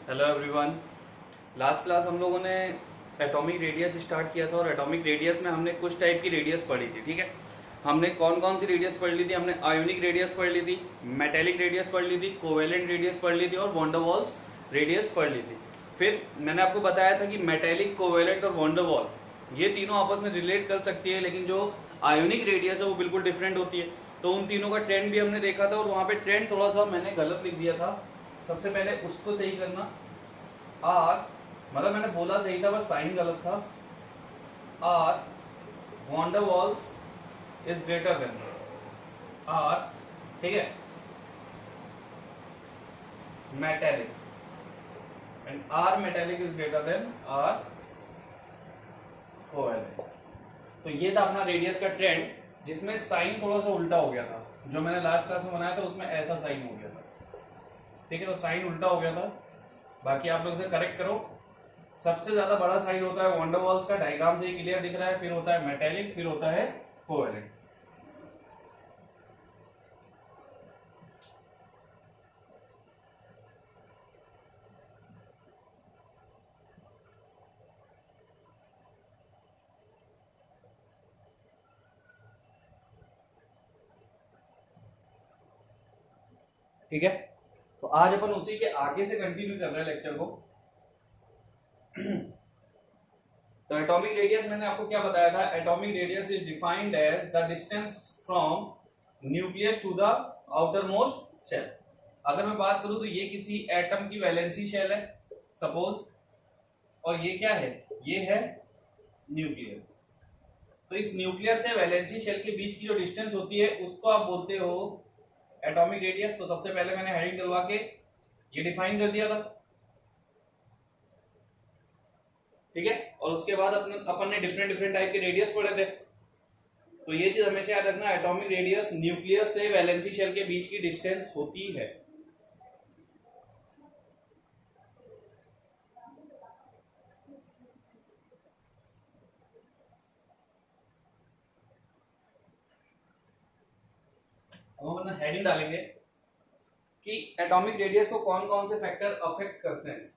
Hello everyone. Last class हम लोगों ने एटॉमिक रेडियस स्टार्ट किया था और एटॉमिक रेडियस में हमने कुछ टाइप की रेडियस पढ़ी थी। ठीक है, हमने कौन कौन सी रेडियस पढ़ ली थी? हमने आयोनिक रेडियस पढ़ ली थी, मेटेलिक रेडियस पढ़ ली थी, कोवेलेंट रेडियस पढ़ ली थी और वॉन्डरवॉल्स रेडियस पढ़ ली थी। फिर मैंने आपको बताया था कि मेटेलिक, कोवेलेंट और वॉन्डरवॉल ये तीनों आपस में रिलेट कर सकती है, लेकिन जो आयोनिक रेडियस है वो बिल्कुल डिफरेंट होती है। तो उन तीनों का ट्रेंड भी हमने देखा था और वहाँ पे ट्रेंड थोड़ा सा मैंने गलत लिख दिया था। सबसे पहले उसको सही करना। आर, मतलब मैंने बोला सही था, बस साइन गलत था। R van der Waals is greater than R, ठीक है, metallic, and R metallic is greater than R covalent. तो ये था अपना रेडियस का ट्रेंड, जिसमें साइन थोड़ा सा उल्टा हो गया था। जो मैंने लास्ट क्लास में बनाया था उसमें ऐसा साइन हो गया था, ठीक है, तो साइन उल्टा हो गया था। बाकी आप लोग इसे करेक्ट करो। सबसे ज्यादा बड़ा साइज होता है वॉन्डरवॉल्स का, डायग्राम से ही क्लियर दिख रहा है। फिर होता है मेटेलिक, फिर होता है कोवेलेंट। ठीक है, तो आज अपन उसी के आगे से कंटिन्यू कर रहे हैं लेक्चर को। तो एटॉमिक रेडियस मैंने आपको क्या बताया था? Atomic radius is defined as the distance from nucleus to the outermost shell. अगर मैं बात करूं तो ये किसी एटम की वैलेंसी शेल है सपोज, और ये क्या है? ये है न्यूक्लियस। तो इस न्यूक्लियस से वैलेंसी शेल के बीच की जो डिस्टेंस होती है उसको आप बोलते हो एटॉमिक रेडियस। तो सबसे पहले मैंने हेडिंग डलवा के ये डिफाइन कर दिया था, ठीक है। और उसके बाद अपन ने डिफरेंट डिफरेंट टाइप के रेडियस पढ़े थे। तो ये चीज हमेशा याद रखना, एटॉमिक रेडियस न्यूक्लियस से वैलेंसी शेल के बीच की डिस्टेंस होती है। अब हम हेडिंग डालेंगे कि एटॉमिक रेडियस को कौन कौन से फैक्टर अफेक्ट करते हैं।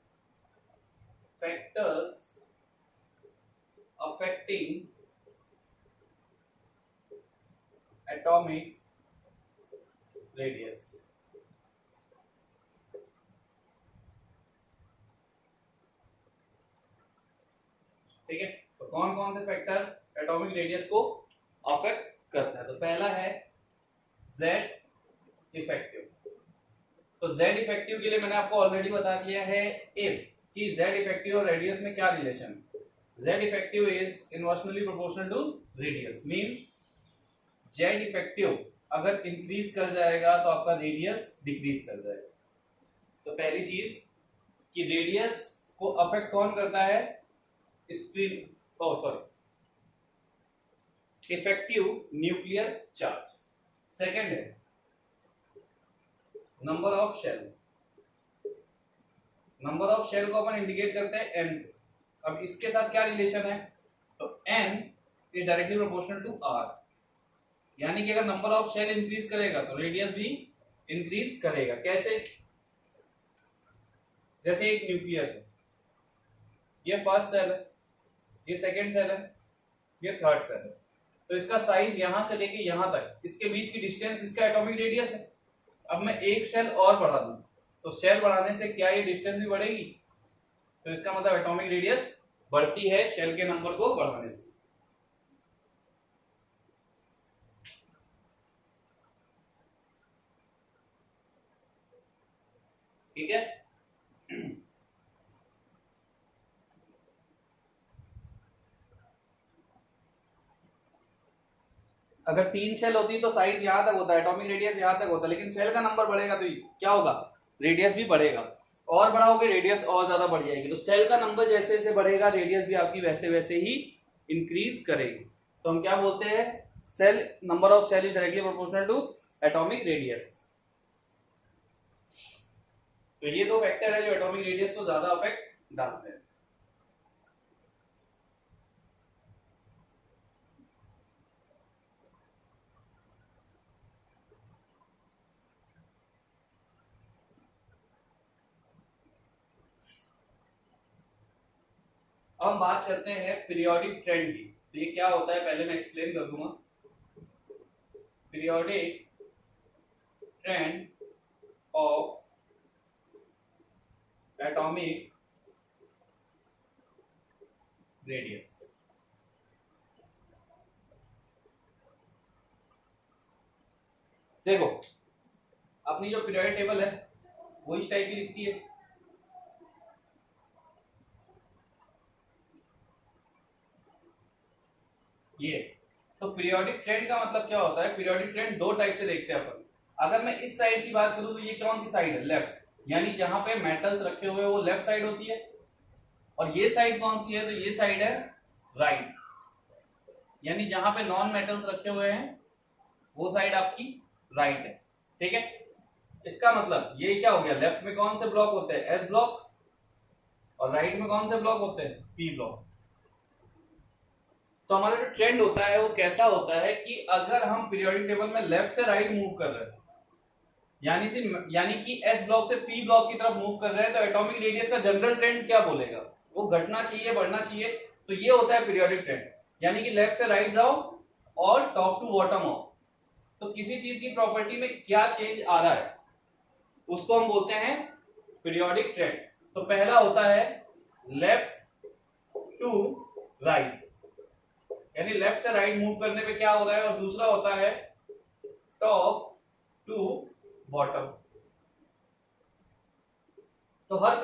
Factors affecting atomic radius. ठीक है, तो कौन कौन से फैक्टर एटॉमिक रेडियस को अफेक्ट करते हैं? तो पहला है जेड इफेक्टिव। तो जेड इफेक्टिव के लिए मैंने आपको ऑलरेडी बता दिया है इफ कि जेड इफेक्टिव और रेडियस में क्या रिलेशन है। Z effective is inversely proportional to radius, means Z effective अगर इंक्रीज कर जाएगा तो आपका रेडियस डिक्रीज कर जाएगा। तो पहली चीज कि रेडियस को अफेक्ट कौन करता है? Screen, oh sorry, effective nuclear charge. Second है number of shell. Number of shell को अपन इंडिकेट करते हैं एन से। अब इसके साथ क्या रिलेशन है? तो n is directly proportional to r, यानी कि अगर नंबर ऑफ शेल इंक्रीज करेगा तो रेडियस भी इंक्रीज करेगा। कैसे? जैसे एक न्यूक्लियस है, ये फर्स्ट सेल है, ये सेकेंड सेल है, ये थर्ड सेल है। तो इसका साइज यहां से लेके यहां तक, इसके बीच की डिस्टेंस इसका एटॉमिक रेडियस है। अब मैं एक शेल और बढ़ा दूं तो शेल बढ़ाने से क्या ये डिस्टेंस भी बढ़ेगी? तो इसका मतलब एटॉमिक रेडियस बढ़ती है शेल के नंबर को बढ़ाने से। ठीक है, अगर तीन शेल होती तो साइज यहां तक होता है, एटॉमिक रेडियस यहां तक होता, लेकिन शेल का नंबर बढ़ेगा तो क्या होगा? रेडियस भी बढ़ेगा। और बढ़ाओगे रेडियस और ज्यादा बढ़ जाएगी। तो सेल का नंबर जैसे जैसे बढ़ेगा रेडियस भी आपकी वैसे वैसे ही इंक्रीज करेगी। तो हम क्या बोलते हैं? Shell number of shell is directly proportional to atomic radius. तो ये दो फैक्टर है जो एटॉमिक रेडियस को ज्यादा अफेक्ट डालते हैं। हम बात करते हैं पीरियोडिक ट्रेंड की। तो ये क्या होता है पहले मैं एक्सप्लेन कर दूंगा। Periodic trend of atomic radius. देखो अपनी जो पीरियोडिक टेबल है वो इस टाइप की दिखती है। ये तो पीरियोडिक ट्रेंड का मतलब क्या होता है, पीरियोडिक ट्रेंड दो टाइप से देखते हैं अपन। अगर मैं इस साइड की बात करूं तो ये कौन सी साइड है, लेफ्ट, यानी जहां पे मेटल्स रखे हुए हैं वो लेफ्ट साइड होती है। और ये साइड कौन सी है, तो ये साइड है राइट, यानी जहां पे नॉन मेटल्स रखे हुए हैं वो साइड आपकी राइट है। ठीक है, इसका मतलब ये क्या हो गया, लेफ्ट में कौन से ब्लॉक होते हैं, एस ब्लॉक, और राइट में कौन से ब्लॉक होते हैं, पी ब्लॉक। तो हमारा जो ट्रेंड होता है वो कैसा होता है कि अगर हम पीरियोडिक टेबल में लेफ्ट से राइट मूव कर रहे हैं, यानी कि एस ब्लॉक से पी ब्लॉक की तरफ मूव कर रहे हैं, तो एटॉमिक रेडियस का जनरल ट्रेंड क्या बोलेगा, वो घटना चाहिए, बढ़ना चाहिए। तो ये होता है पीरियोडिक ट्रेंड, यानी कि लेफ्ट से राइट जाओ और टॉप टू बॉटम आओ, तो किसी चीज की प्रॉपर्टी में क्या चेंज आ रहा है उसको हम बोलते हैं पीरियोडिक ट्रेंड। तो पहला होता है लेफ्ट टू राइट, यानी लेफ्ट से राइट मूव करने पे क्या हो रहा है, और दूसरा होता है टॉप टू बॉटम। तो हर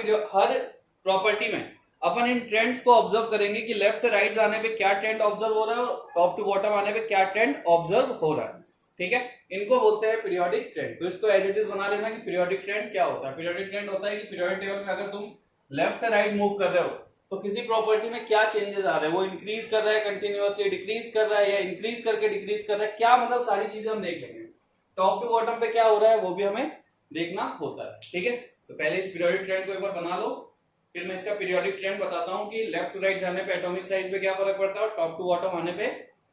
प्रॉपर्टी में अपन इन ट्रेंड्स को ऑब्जर्व करेंगे कि लेफ्ट से राइट जाने पे क्या ट्रेंड ऑब्जर्व हो रहा है और टॉप टू बॉटम आने पे क्या ट्रेंड ऑब्जर्व हो रहा है। ठीक है, इनको बोलते हैं पीरियोडिक ट्रेंड। तो इसको एज इट इज बना लेना कि पीरियोडिक ट्रेंड क्या होता है। पीरियोडिक ट्रेंड होता है कि पीरियोडिक टेबल में अगर तुम लेफ्ट से राइट मूव कर रहे हो तो किसी प्रॉपर्टी में क्या चेंजेस आ रहे हैं, वो इंक्रीज कर रहा है कंटिन्यूअसली, डिक्रीज कर रहा है या इंक्रीज करके डिक्रीज कर रहा है, क्या मतलब सारी चीजें हम देख लेंगे। टॉप टू बॉटम पे क्या हो रहा है वो भी हमें देखना होता है। ठीक है, तो पहले इस पीरियोडिक ट्रेंड को एक बार बना लो, फिर मैं इसका पीरियोडिक ट्रेंड बताता हूं कि लेफ्ट टू राइट जाने पे एटॉमिक साइज पे क्या फर्क पड़ता है और टॉप टू बॉटम आने पे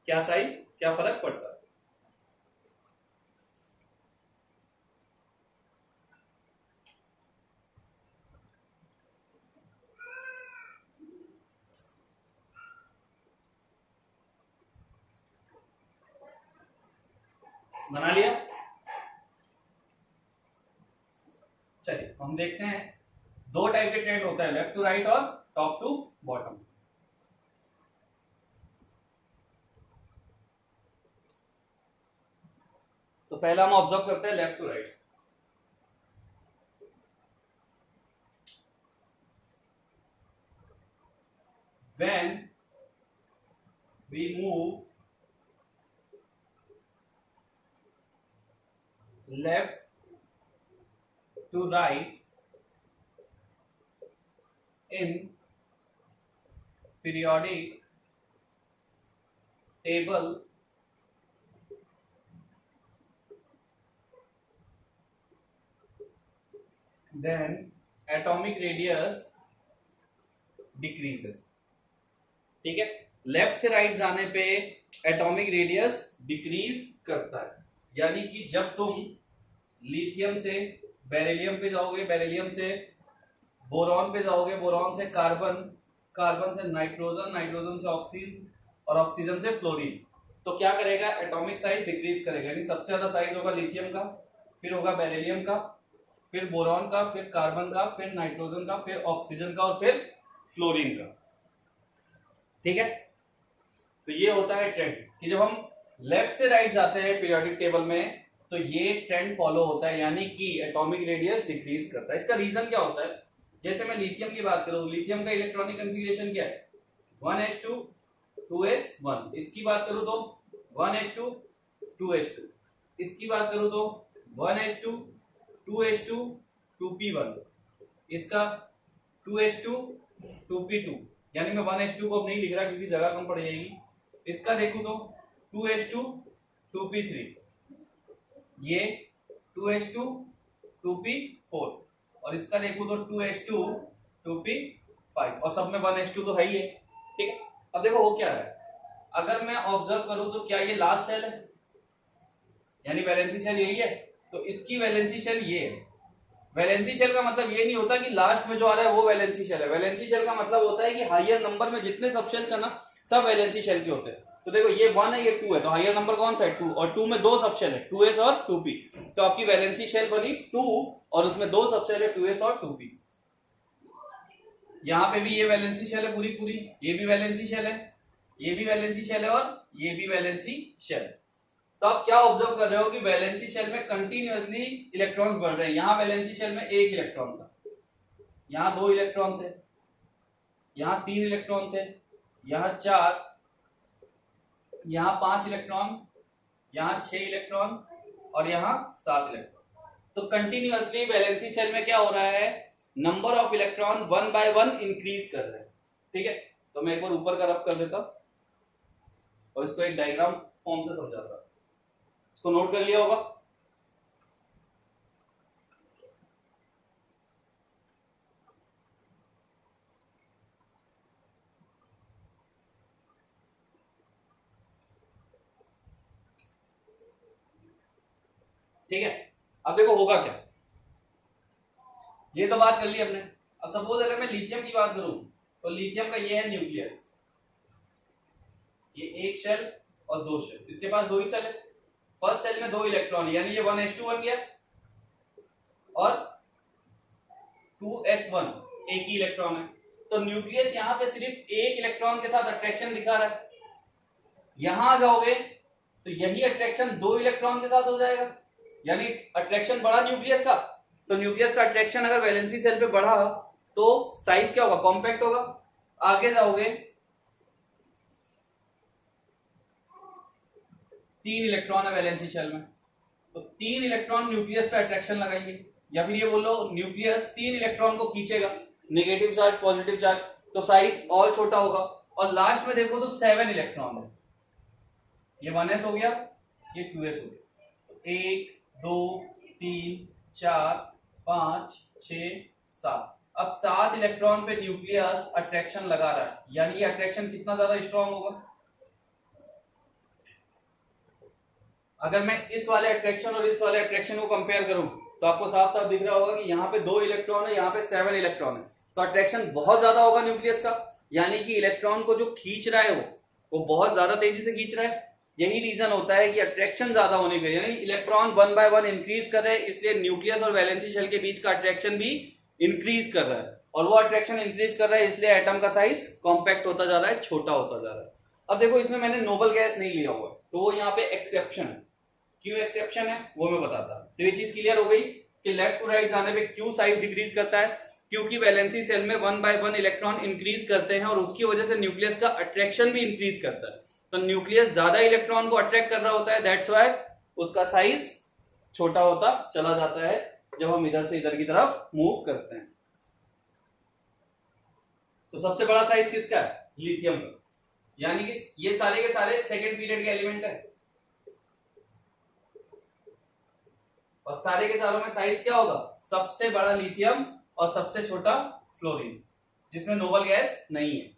क्या फर्क पड़ता है। बना लिया, चलिए हम देखते हैं। दो टाइप के ट्रेंड होता है, लेफ्ट टू राइट और टॉप टू बॉटम। तो पहला हम ऑब्जर्व करते हैं left to right. When we move left to right in periodic table, then atomic radius decreases। ठीक है, लेफ्ट से राइट जाने पे एटॉमिक रेडियस डिक्रीज करता है, यानी कि जब तुम लिथियम से बेरिलियम पे जाओगे, बेरिलियम से बोरॉन पे जाओगे, बोरॉन से कार्बन, कार्बन से नाइट्रोजन, नाइट्रोजन से ऑक्सीजन और ऑक्सीजन से फ्लोरीन, तो क्या करेगा, एटॉमिक साइज डिक्रीज करेगा। यानी सबसे ज्यादा साइज होगा लिथियम का, फिर होगा बेरिलियम का, फिर बोरॉन का, फिर कार्बन का, फिर नाइट्रोजन का, फिर ऑक्सीजन का और फिर फ्लोरीन का। ठीक है, तो ये होता है ट्रेंड कि जब हम लेफ्ट से राइट जाते हैं पीरियोडिक टेबल में तो ये ट्रेंड फॉलो होता है, यानी कि एटॉमिक रेडियस डिक्रीज करता है। इसका रीजन क्या होता है, जैसे मैं लिथियम की बात करूं, लिथियम का इलेक्ट्रॉनिक कन्फिगरेशन क्या है, 1s2 2s1। इसकी बात करूं तो 1s2 2s2। इसकी बात करूं तो 1s2 2s2 2p1। इसका 2s2 2p2, यानी मैं 1s2 को अब नहीं लिख रहा क्योंकि जगह कम पड़ जाएगी। इसका देखूं तो 2s2 2p3, ये 2s2 2p4, और इसका देखूं तो 2s2 2p5, और सब में 1s2 तो है ही है। ठीक है, अब देखो वो क्या है, अगर मैं ऑब्जर्व करूं तो क्या ये लास्ट सेल है, यानी वैलेंसी सेल यही है, तो इसकी वैलेंसी सेल ये है, वैलेंसी शेल का मतलब ये नहीं होता कि लास्ट में जो आ रहा है वो वैलेंसी शेल है। वैलेंसी शेल का मतलब होता है कि हायर नंबर में जितने सब शेल्स है ना सब वैलेंसी शेल के होते हैं। तो देखो ये 1 है, ये 2 है, तो हायर नंबर कौन सा है 2, और 2 में 2 सब शेल है 2s और 2p, तो आपकी वैलेंसी शेल बनी 2 और उसमें 2 सब शेल है 2s और 2p। यहाँ पे भी ये वैलेंसी शेल है पूरी पूरी, ये भी वैलेंसी शेल है, ये भी वैलेंसी शेल है और ये भी वैलेंसी शेल है। तो आप क्या ऑब्जर्व कर रहे हो कि वैलेंसी शेल में कंटिन्यूअसली इलेक्ट्रॉन्स बढ़ रहे हैं। यहाँ वैलेंसी शेल में 1 इलेक्ट्रॉन था, यहाँ 2 इलेक्ट्रॉन थे, यहाँ 3 इलेक्ट्रॉन थे, यहाँ 4, यहाँ 5 इलेक्ट्रॉन, यहाँ 6 इलेक्ट्रॉन और यहाँ 7 इलेक्ट्रॉन। तो कंटिन्यूअसली वैलेंसी शेल में क्या हो रहा है, number of electron 1 by 1 increase कर रहे हैं। ठीक है, तो मैं एक बार ऊपर का रफ कर देता हूं और इसको एक डायग्राम फॉर्म से समझाता हूं। इसको नोट कर लिया होगा। ठीक है, अब देखो होगा क्या, ये तो बात कर ली हमने। अब सपोज अगर मैं लिथियम की बात करूं तो लिथियम का ये है न्यूक्लियस, ये एक शेल और 2 शेल, इसके पास 2 ही शेल है। फर्स्ट शेल में 2 इलेक्ट्रॉन यानी ये 1s2 बन गया और 2s1 एक ही इलेक्ट्रॉन है। तो न्यूक्लियस यहाँ पे सिर्फ एक इलेक्ट्रॉन के साथ अट्रैक्शन दिखा रहा है। यहां आ जाओगे तो यही अट्रैक्शन 2 इलेक्ट्रॉन के साथ हो जाएगा, यानी अट्रैक्शन बढ़ा न्यूक्लियस का। तो न्यूक्लियस का अट्रैक्शन अगर वैलेंसी सेल पे बढ़ा तो साइज क्या होगा, कॉम्पैक्ट होगा। आगे जाओगे 3 इलेक्ट्रॉन है वैलेंसी शेल में, तो 3 इलेक्ट्रॉन न्यूक्लियस पे अट्रैक्शन लगाएंगे, या फिर ये बोलो न्यूक्लियस 3 इलेक्ट्रॉन को खींचेगा, नेगेटिव चार्ज पॉजिटिव चार्ज, तो साइज और छोटा होगा। और लास्ट में देखो तो 7 इलेक्ट्रॉन है, ये 1s हो गया, ये 2s हो गया। तो 1 2 3 4 5 6 7, अब 7 इलेक्ट्रॉन पे न्यूक्लियस अट्रैक्शन लगा रहा है, यानी ये अट्रैक्शन कितना ज्यादा स्ट्रांग होगा। अगर मैं इस वाले अट्रैक्शन और इस वाले अट्रैक्शन को कंपेयर करूं तो आपको साफ साफ दिख रहा होगा कि यहाँ पे 2 इलेक्ट्रॉन है, यहाँ पे 7 इलेक्ट्रॉन है, तो अट्रैक्शन बहुत ज्यादा होगा न्यूक्लियस का, यानी कि इलेक्ट्रॉन को जो खींच रहा है वो बहुत ज्यादा तेजी से खींच रहा है। यही रीजन होता है कि अट्रैक्शन ज्यादा होने पे, यानी इलेक्ट्रॉन 1 by 1 इंक्रीज कर रहे हैं, इसलिए न्यूक्लियस और वैलेंसी शेल के बीच का अट्रैक्शन भी इंक्रीज कर रहा है, और वो अट्रैक्शन इंक्रीज कर रहा है इसलिए एटम का साइज कॉम्पैक्ट होता जा रहा है, छोटा होता जा रहा है। अब देखो इसमें मैंने नोबल गैस नहीं लिया हुआ, तो वो यहाँ पे एक्सेप्शन है। क्यों एक्सेप्शन है वो मैं बताता हूं। तो ये चीज क्लियर हो गई कि लेफ्ट टू राइट जाने पे क्यों साइज डिक्रीज करता है, क्योंकि वैलेंसी सेल में 1 by 1 इलेक्ट्रॉन इंक्रीज करते हैं और उसकी वजह से न्यूक्लियस का अट्रैक्शन भी इंक्रीज करता है। तो न्यूक्लियस ज्यादा इलेक्ट्रॉन को अट्रैक्ट कर रहा होता है, दैट्स व्हाई उसका साइज छोटा होता चला जाता है जब हम इधर से इधर की तरफ मूव करते हैं। तो सबसे बड़ा साइज किसका है, लिथियम का, यानी कि ये सारे के सारे सेकेंड पीरियड के एलिमेंट है, और सारे के सारों में साइज क्या होगा, सबसे बड़ा लिथियम और सबसे छोटा फ्लोरीन, जिसमें नोबल गैस नहीं है।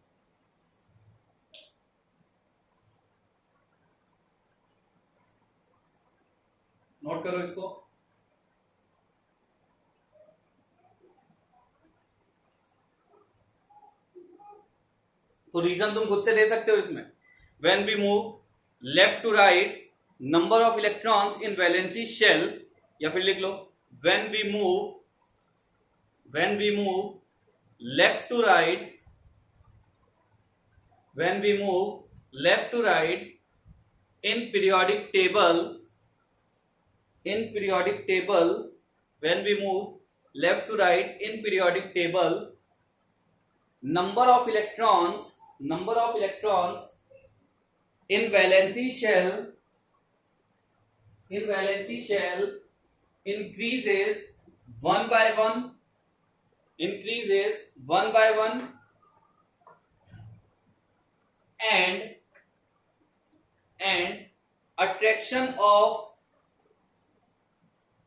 नोट करो इसको। तो रीजन तुम खुद से दे सकते हो इसमें, when we move left to right number of electrons in valency shell, या फिर लिख लो when we move left to right, when we move left to right in periodic table, when we move left to right in periodic table, number of electrons in valency shell increases 1 by 1, and attraction of,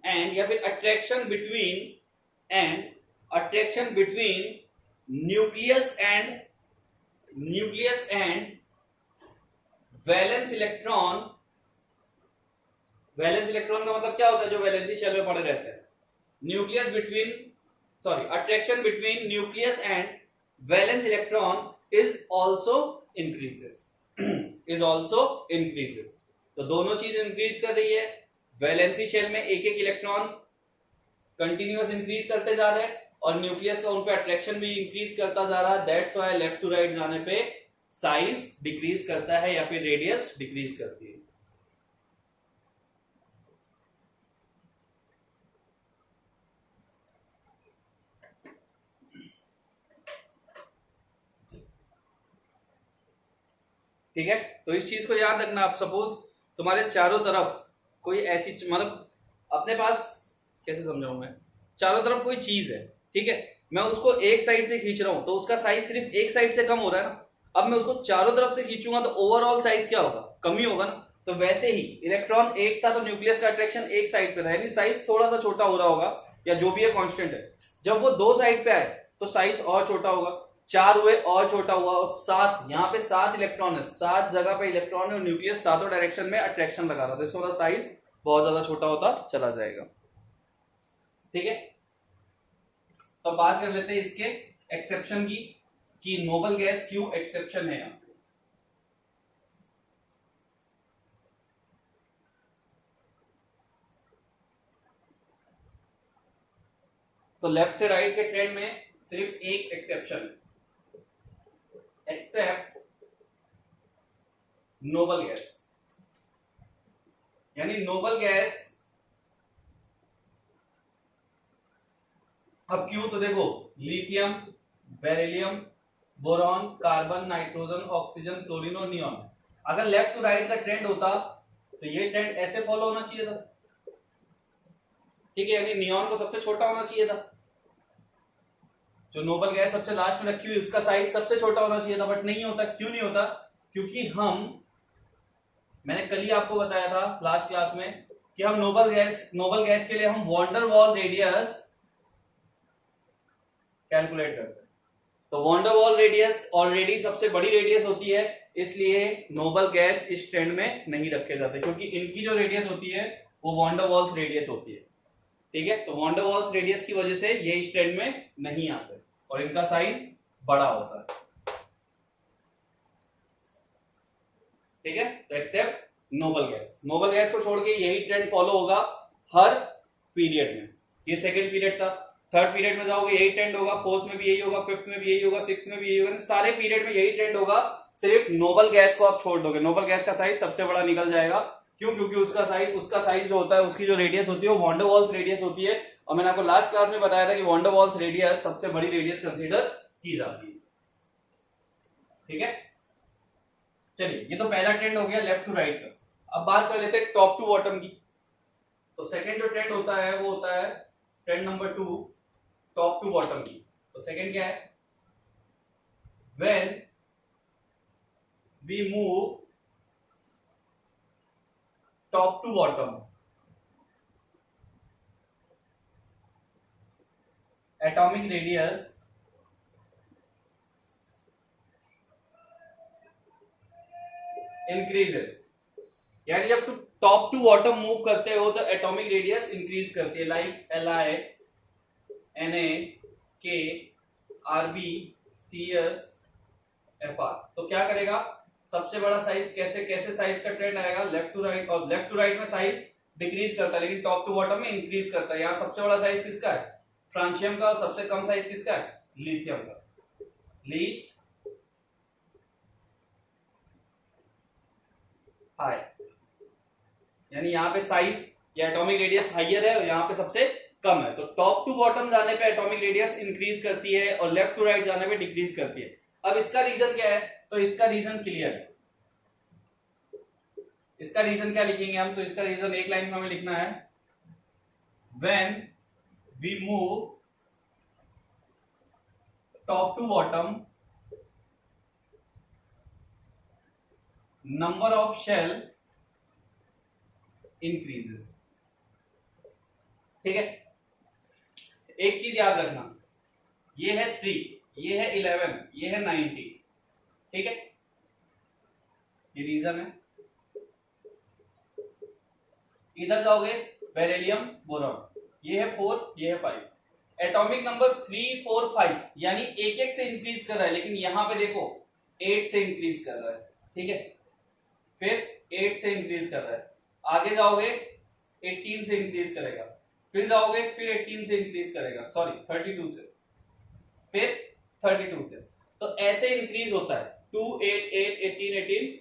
and या फिर attraction between nucleus and valence electron का मतलब क्या होता है, जो valency shell में पड़े रहते हैं, nucleus between attraction between nucleus and valence electron is also increases. तो दोनों चीज इंक्रीज कर रही है। वैलेंसी शेल में एक एक इलेक्ट्रॉन कंटिन्यूअस इंक्रीज करते जा रहे हैं और न्यूक्लियस का उन पे अट्रैक्शन भी इंक्रीज करता जा रहा है। That's why left to right जाने पे साइज डिक्रीज करता है या फिर रेडियस डिक्रीज करती है। ठीक है, तो इस चीज को याद रखना। आप सपोज तुम्हारे चारों तरफ कोई ऐसी मतलब अपने पास कैसे समझाऊं मैं, चारों तरफ कोई चीज है, ठीक है, मैं उसको एक साइड से खींच रहा हूं तो उसका साइज सिर्फ एक साइड से कम हो रहा है ना। अब मैं उसको चारों तरफ से खींचूंगा तो ओवरऑल साइज क्या होगा, कम ही होगा ना। तो वैसे ही इलेक्ट्रॉन एक था तो न्यूक्लियस का अट्रैक्शन एक साइड पे था, यानी साइज थोड़ा सा छोटा हो रहा होगा या जो भी है कांस्टेंट है। जब वो दो साइड पे आए तो साइज और छोटा होगा, चार हुए और छोटा हुआ, और सात, यहाँ पे 7 इलेक्ट्रॉन है, 7 जगह पे इलेक्ट्रॉन है और न्यूक्लियस सातों डायरेक्शन में अट्रैक्शन लगा रहा था, इसका मतलब साइज बहुत ज्यादा छोटा होता चला जाएगा। ठीक है, तो बात कर लेते हैं इसके एक्सेप्शन की कि नोबल गैस क्यों एक्सेप्शन है यहाँ। तो लेफ्ट से राइट के ट्रेंड में सिर्फ एक एक्सेप्शन है, एक्सेप्ट नोबल गैस, यानी नोबल गैस। अब क्यों, तो देखो lithium, beryllium, boron, carbon, nitrogen, oxygen, fluorine और नियॉन। अगर लेफ्ट टू राइट का ट्रेंड होता तो ये ट्रेंड ऐसे फॉलो होना चाहिए था, ठीक है, यानी नियॉन को सबसे छोटा होना चाहिए था। जो नोबल गैस सबसे लास्ट में रखी हुई उसका साइज सबसे छोटा होना चाहिए था, बट नहीं होता। क्यों नहीं होता, क्योंकि मैंने कल ही आपको बताया था लास्ट क्लास में कि हम नोबल गैस के लिए हम वॉन्डर वॉल रेडियस कैलकुलेट करते हैं। तो वॉन्डर वॉल रेडियस ऑलरेडी सबसे बड़ी रेडियस होती है, इसलिए नोबल गैस इस ट्रेंड में नहीं रखे जाते, क्योंकि इनकी जो रेडियस होती है वो वॉन्डर वॉल्स रेडियस होती है। ठीक है, तो वॉन्डर वॉल्स रेडियस की वजह से ये इस ट्रेंड में नहीं आते और इनका साइज बड़ा होता है। ठीक है, तो एक्सेप्ट नोबल गैस को छोड़ के यही ट्रेंड फॉलो होगा हर पीरियड में। ये सेकंड पीरियड था, थर्ड पीरियड में जाओगे यही ट्रेंड होगा, फोर्थ में भी यही होगा, फिफ्थ में भी यही होगा, सिक्स्थ में भी यही होगा, सारे पीरियड में यही ट्रेंड होगा। सिर्फ नोबल गैस को आप छोड़ दोगे, नोबल गैस का साइज सबसे बड़ा निकल जाएगा। क्यों, क्योंकि उसका साइज जो होता है, उसकी जो रेडियस होती है वो वॉन्डर वॉल्स रेडियस होती है, और मैंने आपको लास्ट क्लास में बताया था कि वॉन्डर वॉल्स रेडियस सबसे बड़ी रेडियस कंसीडर की जाती है। ठीक है, चलिए ये तो पहला ट्रेंड हो गया लेफ्ट टू राइट का। अब बात कर लेते हैं टॉप टू बॉटम की। तो सेकंड जो ट्रेंड होता है वो होता है trend number 2, top to bottom की। तो सेकंड क्या है, when we move top to bottom atomic radius increases, यानी जब तुम टॉप टू बॉटम मूव करते हो तो एटॉमिक रेडियस इंक्रीज करती है, like Li, Na, K, Rb, Cs, Fr। तो क्या करेगा, सबसे बड़ा साइज कैसे साइज का ट्रेंड आएगा, लेफ्ट टू राइट, और लेफ्ट टू राइट में साइज डिक्रीज करता है लेकिन टॉप टू बॉटम में इंक्रीज करता है। यहाँ सबसे बड़ा साइज किसका है, फ्रांशियम का, और सबसे कम साइज किसका है, लिथियम का, लीस्ट हाई। यानी यहाँ पे साइज या एटॉमिक रेडियस हाइयर है और यहाँ पे सबसे कम है। तो टॉप टू बॉटम जाने पे एटॉमिक रेडियस इंक्रीज करती है और लेफ्ट टू राइट जाने पे डिक्रीज करती है। अब इसका रीजन क्या है, तो इसका रीजन क्लियर है। इसका रीजन क्या लिखेंगे हम, तो इसका रीजन एक लाइन में हमें लिखना है, when we move top to bottom number of shell increases. ठीक है, एक चीज याद रखना, ये है 3, ये है 11, ये है 90। ठीक है, ये रीजन है। इधर जाओगे बेरिलियम, बोरॉन, ये है 4, ये है 5। एटॉमिक नंबर 3, 4, 5 यानी एक एक से इंक्रीज कर रहा है, लेकिन यहां पे देखो 8 से इंक्रीज कर रहा है, ठीक है, फिर 8 से इंक्रीज कर रहा है, आगे जाओगे 18 से इंक्रीज करेगा, फिर जाओगे फिर 18 से इंक्रीज करेगा, सॉरी 32 से, फिर 32 से, तो ऐसे इंक्रीज होता है 2, 8, 8, 18, 18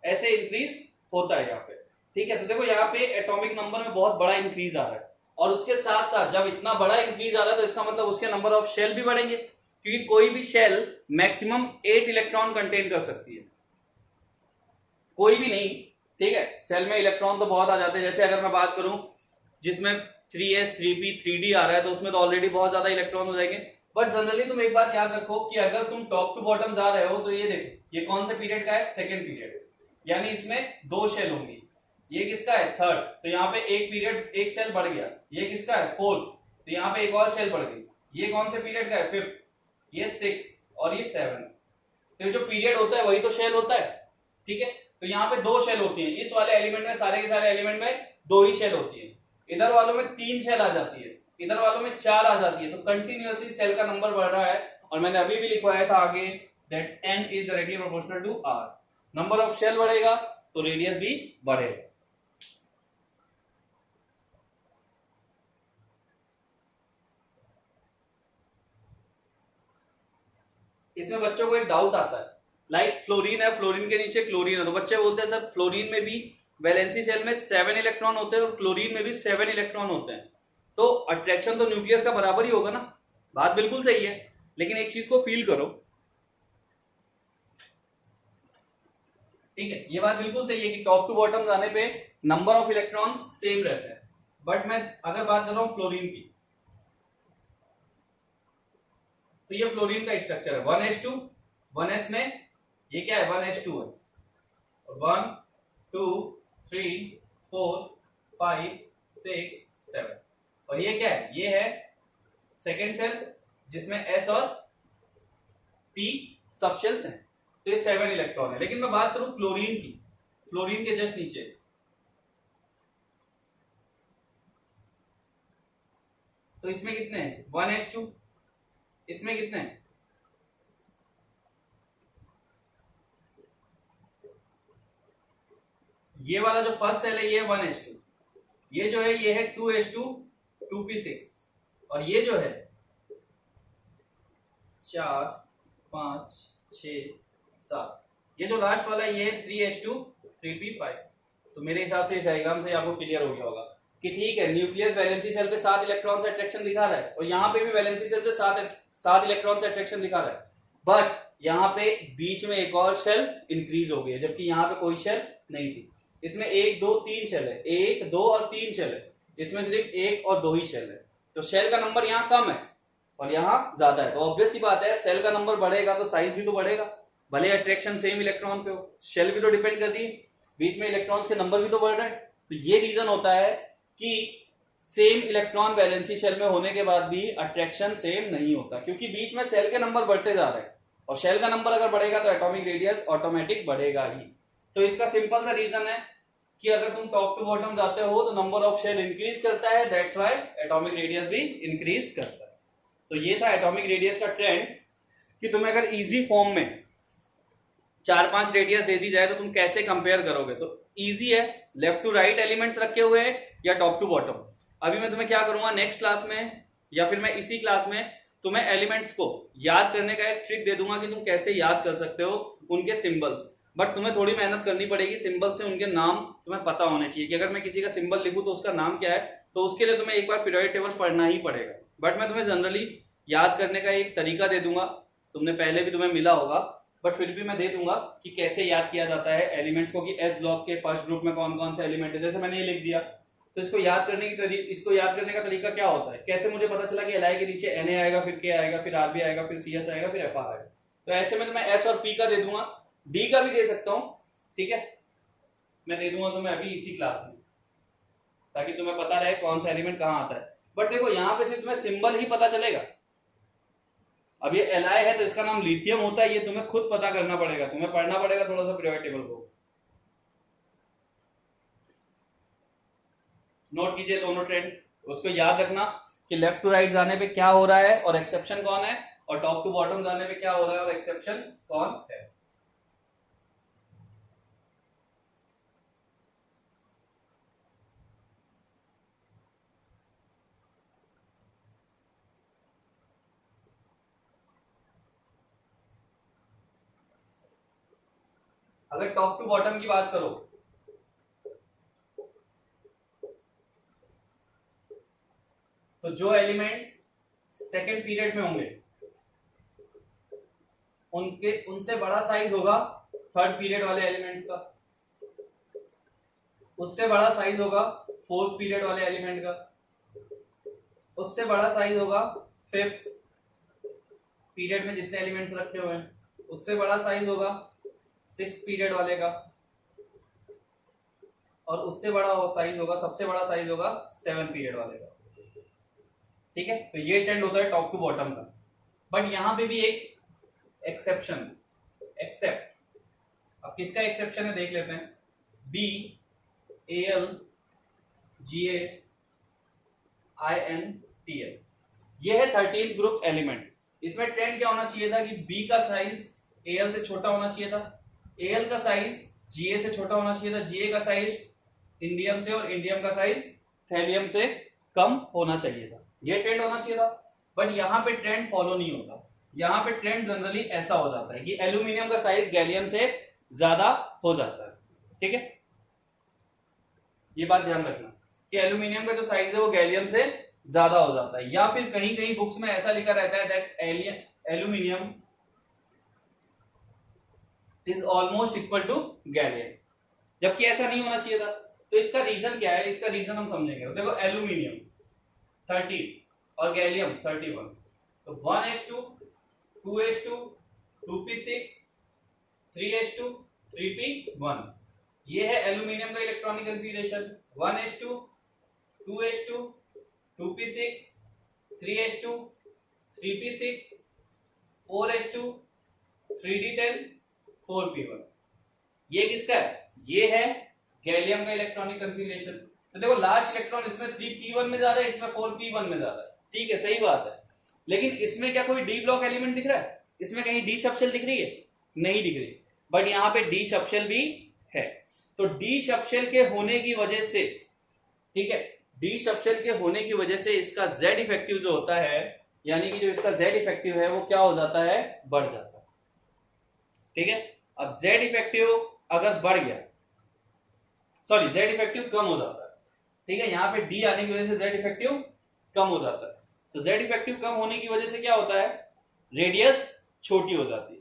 ऐसे इंक्रीज होता है यहाँ पे, ठीक है। तो देखो यहाँ पे एटॉमिक नंबर में बहुत बड़ा इंक्रीज आ रहा है, और उसके साथ साथ जब इतना बड़ा इंक्रीज आ रहा है तो इसका मतलब उसके नंबर ऑफ शेल भी बढ़ेंगे, क्योंकि कोई भी शेल मैक्सिमम 8 इलेक्ट्रॉन कंटेन कर सकती है, कोई भी नहीं, ठीक है। सेल में इलेक्ट्रॉन तो बहुत आ जाते हैं, जैसे अगर मैं बात करूं जिसमें 3s 3p 3d आ रहा है तो उसमें तो ऑलरेडी बहुत ज्यादा इलेक्ट्रॉन हो जाएंगे। बट जनरली तुम एक बात याद रखो कि अगर तुम टॉप टू बॉटम जा रहे हो तो ये देखो ये कौन से पीरियड का है, सेकेंड पीरियड, यानी इसमें 2 शेल होंगी, ये किसका है, थर्ड, तो यहाँ पे एक पीरियड एक शेल बढ़ गया, ये किसका है, फोर्थ, तो यहाँ पे एक और शेल बढ़ गई, ये कौन से पीरियड का है, फिफ्थ, ये सिक्स और ये सेवन, तो जो पीरियड होता है वही तो शेल होता है, ठीक है। तो यहाँ पे 2 शेल होती है, इस वाले एलिमेंट में सारे के सारे एलिमेंट में 2 ही शेल होती है, इधर वालों में 3 शेल आ जाती है, इधर वालों में 4 आ जाती है, तो कंटिन्यूअसली सेल का नंबर बढ़ रहा है। और मैंने अभी भी लिखवाया था आगे that n is directly proportional to r, number of shell बढ़ेगा तो रेडियस भी बढ़ेगा। इसमें बच्चों को एक डाउट आता है, लाइक फ्लोरीन है, फ्लोरीन के नीचे क्लोरीन है, तो बच्चे बोलते हैं सर फ्लोरीन में भी वैलेंसी सेल में 7 इलेक्ट्रॉन होते हैं और क्लोरीन में भी 7 इलेक्ट्रॉन होते हैं, तो अट्रैक्शन तो न्यूक्लियस का बराबर ही होगा ना। बात बिल्कुल सही है, लेकिन एक चीज को फील करो, ठीक है, ये बात बिल्कुल सही है कि टॉप टू बॉटम जाने पे नंबर ऑफ इलेक्ट्रॉन्स सेम रहते हैं, बट मैं अगर बात कर रहा हूं फ्लोरीन की, तो ये फ्लोरीन का स्ट्रक्चर है 1s2, 1s में ये क्या है 1s2 है, 1 2 3 4 5 6 7, और ये क्या है, ये है सेकेंड सेल जिसमें s और p सब शेल्स हैं, तो ये 7 इलेक्ट्रॉन है। लेकिन मैं बात करूं क्लोरीन की, फ्लोरीन के जस्ट नीचे, तो इसमें कितने हैं 1s2, इसमें कितने हैं, ये वाला जो फर्स्ट सेल है ये है 1s2, ये जो है ये है 2s2 2p6, और ये जो है 4 5 6 7, ये जो लास्ट वाला है ये है 3s2 3p5। तो मेरे हिसाब से इस डायग्राम से आपको क्लियर हो गया होगा कि ठीक है, न्यूक्लियस वैलेंसी सेल पे 7 इलेक्ट्रॉन से अट्रैक्शन दिखा रहा है, और यहाँ पे भी वैलेंसी सेल से 7 इलेक्ट्रॉन से अट्रैक्शन दिखा रहा है, बट यहाँ पे बीच में एक और शेल इंक्रीज हो गई है, जबकि यहाँ पे कोई शेल नहीं थी। इसमें 1 2 3 शेल है, 1 2 और 3 शेल है, इसमें सिर्फ 1 और 2 ही शेल है, तो शेल का नंबर यहाँ कम है और यहाँ ज्यादा है, तो ऑब्वियस सी बात है सेल का नंबर बढ़ेगा तो साइज भी तो बढ़ेगा, भले अट्रैक्शन सेम इलेक्ट्रॉन पे हो, शेल भी तो डिपेंड कर रही है, बीच में इलेक्ट्रॉन्स के नंबर भी तो बढ़ रहे हैं। तो ये रीजन होता है कि सेम इलेक्ट्रॉन वैलेंसी शेल में होने के बाद भी अट्रैक्शन सेम नहीं होता, क्योंकि बीच में सेल के नंबर बढ़ते जा रहे हैं, और शेल का नंबर अगर बढ़ेगा तो एटॉमिक रेडियस ऑटोमेटिक बढ़ेगा ही। तो इसका सिंपल सा रीजन है कि अगर तुम टॉप टू बॉटम जाते हो तो नंबर ऑफ शेल इंक्रीज करता है, दैट्स व्हाई एटॉमिक रेडियस भी इंक्रीज करता है। तो ये था एटॉमिक रेडियस का ट्रेंड कि तुम्हें अगर इजी फॉर्म में 4-5 रेडियस दे दी जाए तो तुम कैसे कंपेयर करोगे, तो इजी है, लेफ्ट टू राइट एलिमेंट्स रखे हुए हैं या टॉप टू बॉटम। अभी मैं तुम्हें क्या करूंगा नेक्स्ट क्लास में या फिर मैं इसी क्लास में तुम्हें एलिमेंट्स को याद करने का एक ट्रिक दे दूंगा कि तुम कैसे याद कर सकते हो उनके सिंबल्स, बट तुम्हें थोड़ी मेहनत करनी पड़ेगी, सिंबल से उनके नाम तुम्हें पता होने चाहिए कि अगर मैं किसी का सिंबल लिखूं तो उसका नाम क्या है, तो उसके लिए तुम्हें एक बार पीरियोडिक टेबल पढ़ना ही पड़ेगा। बट मैं तुम्हें जनरली याद करने का एक तरीका दे दूंगा, तुमने पहले भी तुम्हें मिला होगा, बट फिर भी मैं दे दूंगा कि कैसे याद किया जाता है एलिमेंट्स को, कि एस ब्लॉक के फर्स्ट ग्रुप में कौन कौन से एलिमेंट है, जैसे मैंने ये लिख दिया, तो इसको याद करने का तरीका क्या होता है, कैसे मुझे पता चला कि Li के नीचे Na आएगा, फिर K आएगा, फिर Rb आएगा, फिर Cs आएगा, फिर Fr आएगा। तो ऐसे में तो मैं S और P का दे दूंगा, D का भी दे सकता हूं, ठीक है, मैं दे दूंगा तुम्हें अभी इसी क्लास में, ताकि तुम्हें पता रहे कौन सा एलिमेंट कहां आता है। बट देखो यहाँ पे सिर्फ तुम्हें सिंबल ही पता चलेगा, अब ये Li है तो इसका नाम लिथियम होता है, ये तुम्हें खुद पता करना पड़ेगा, तुम्हें पढ़ना पड़ेगा थोड़ा सा पीरियोडिक टेबल को। नोट कीजिए दोनों ट्रेंड, उसको याद रखना कि लेफ्ट टू राइट जाने पे क्या हो रहा है और एक्सेप्शन कौन है, और टॉप टू बॉटम जाने पे क्या हो रहा है और एक्सेप्शन कौन है। अगर टॉप टू बॉटम की बात करो तो जो एलिमेंट्स सेकेंड पीरियड में होंगे उनके उनसे बड़ा साइज होगा थर्ड पीरियड वाले एलिमेंट्स का, उससे बड़ा साइज होगा फोर्थ पीरियड वाले एलिमेंट का, उससे बड़ा साइज होगा फिफ्थ पीरियड में जितने एलिमेंट्स रखे हुए हैं, उससे बड़ा साइज होगा सिक्स पीरियड वाले का, और उससे बड़ा साइज होगा, सबसे बड़ा साइज होगा सेवन पीरियड वाले का। ठीक है, तो ये ट्रेंड होता है टॉप टू बॉटम का। बट यहां पे भी एक एक्सेप्शन, एक्सेप्ट, अब किसका एक्सेप्शन है देख लेते हैं। B A L G A I N T L, ये है 13 ग्रुप एलिमेंट। इसमें ट्रेंड क्या होना चाहिए था कि बी का साइज ए एल से छोटा होना चाहिए था, ए एल का साइज जी ए से छोटा होना चाहिए था, जी ए का साइज इंडियम से और इंडियम का साइज थैलियम से कम होना चाहिए था, ये ट्रेंड होना चाहिए था। बट यहाँ पे ट्रेंड फॉलो नहीं होता, यहाँ पे ट्रेंड जनरली ऐसा हो जाता है कि एल्यूमिनियम का साइज गैलियम से ज्यादा हो जाता है। ठीक है, ये बात ध्यान रखना कि एल्यूमिनियम का जो साइज है वो गैलियम से ज्यादा हो जाता है, या फिर कहीं कहीं बुक्स में ऐसा लिखा रहता है that aluminium is almost equal to gallium, जबकि ऐसा नहीं होना चाहिए था। तो इसका रीजन क्या है, इसका रीजन हम समझेंगे। देखो एल्यूमिनियम 30 और गैलियम 31, तो 1s2 2s2 2p6 3s2 3p1, ये है एल्यूमिनियम का electronic configuration. 1s2 2s2 2p6 3s2 3p6 4s2 3d10 4p1, ये किसका है, ये है गैलियम का इलेक्ट्रॉनिक कॉन्फ़िगरेशन। तो देखो लास्ट इलेक्ट्रॉन इसमें 3p1 में ज्यादा है, इसमें 4p1 में ज्यादा है। ठीक है, सही बात है, लेकिन इसमें क्या कोई डी ब्लॉक एलिमेंट दिख रहा है, इसमें कहीं डी सबशेल दिख रही है, नहीं दिख रही, बट यहाँ पे डी सबशेल भी है। तो डी सबशेल के होने की वजह से, ठीक है, डी सबशेल के होने की वजह से इसका जेड इफेक्टिव जो होता है, यानी कि जो इसका जेड इफेक्टिव है वो क्या हो जाता है, बढ़ जाता है। ठीक है, अब जेड इफेक्टिव अगर बढ़ गया, सॉरी जेड इफेक्टिव कम हो जाता है। ठीक है, यहाँ पे डी आने की वजह से जेड इफेक्टिव कम हो जाता है। तो जेड इफेक्टिव कम होने की वजह से क्या होता है, रेडियस छोटी हो जाती है।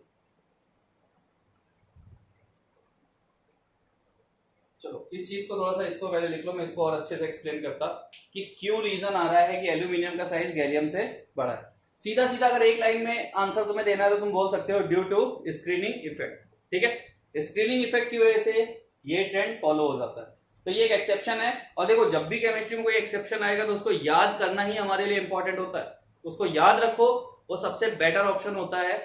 चलो इस चीज को थोड़ा सा, इसको पहले लिख लो, मैं इसको और अच्छे से एक्सप्लेन करता कि क्यों रीजन आ रहा है कि एल्यूमिनियम का साइज गैलियम से बड़ा है। सीधा सीधा अगर एक लाइन में आंसर तुम्हें देना है तो तुम बोल सकते हो ड्यू टू स्क्रीनिंग इफेक्ट। ठीक है, स्क्रीनिंग इफेक्ट की वजह से ये ट्रेंड फॉलो हो जाता है। तो ये एक एक्सेप्शन है, और देखो जब भी केमिस्ट्री में कोई एक्सेप्शन आएगा तो उसको याद करना ही हमारे लिए इंपॉर्टेंट होता है, उसको याद रखो, वो सबसे बेटर ऑप्शन होता है।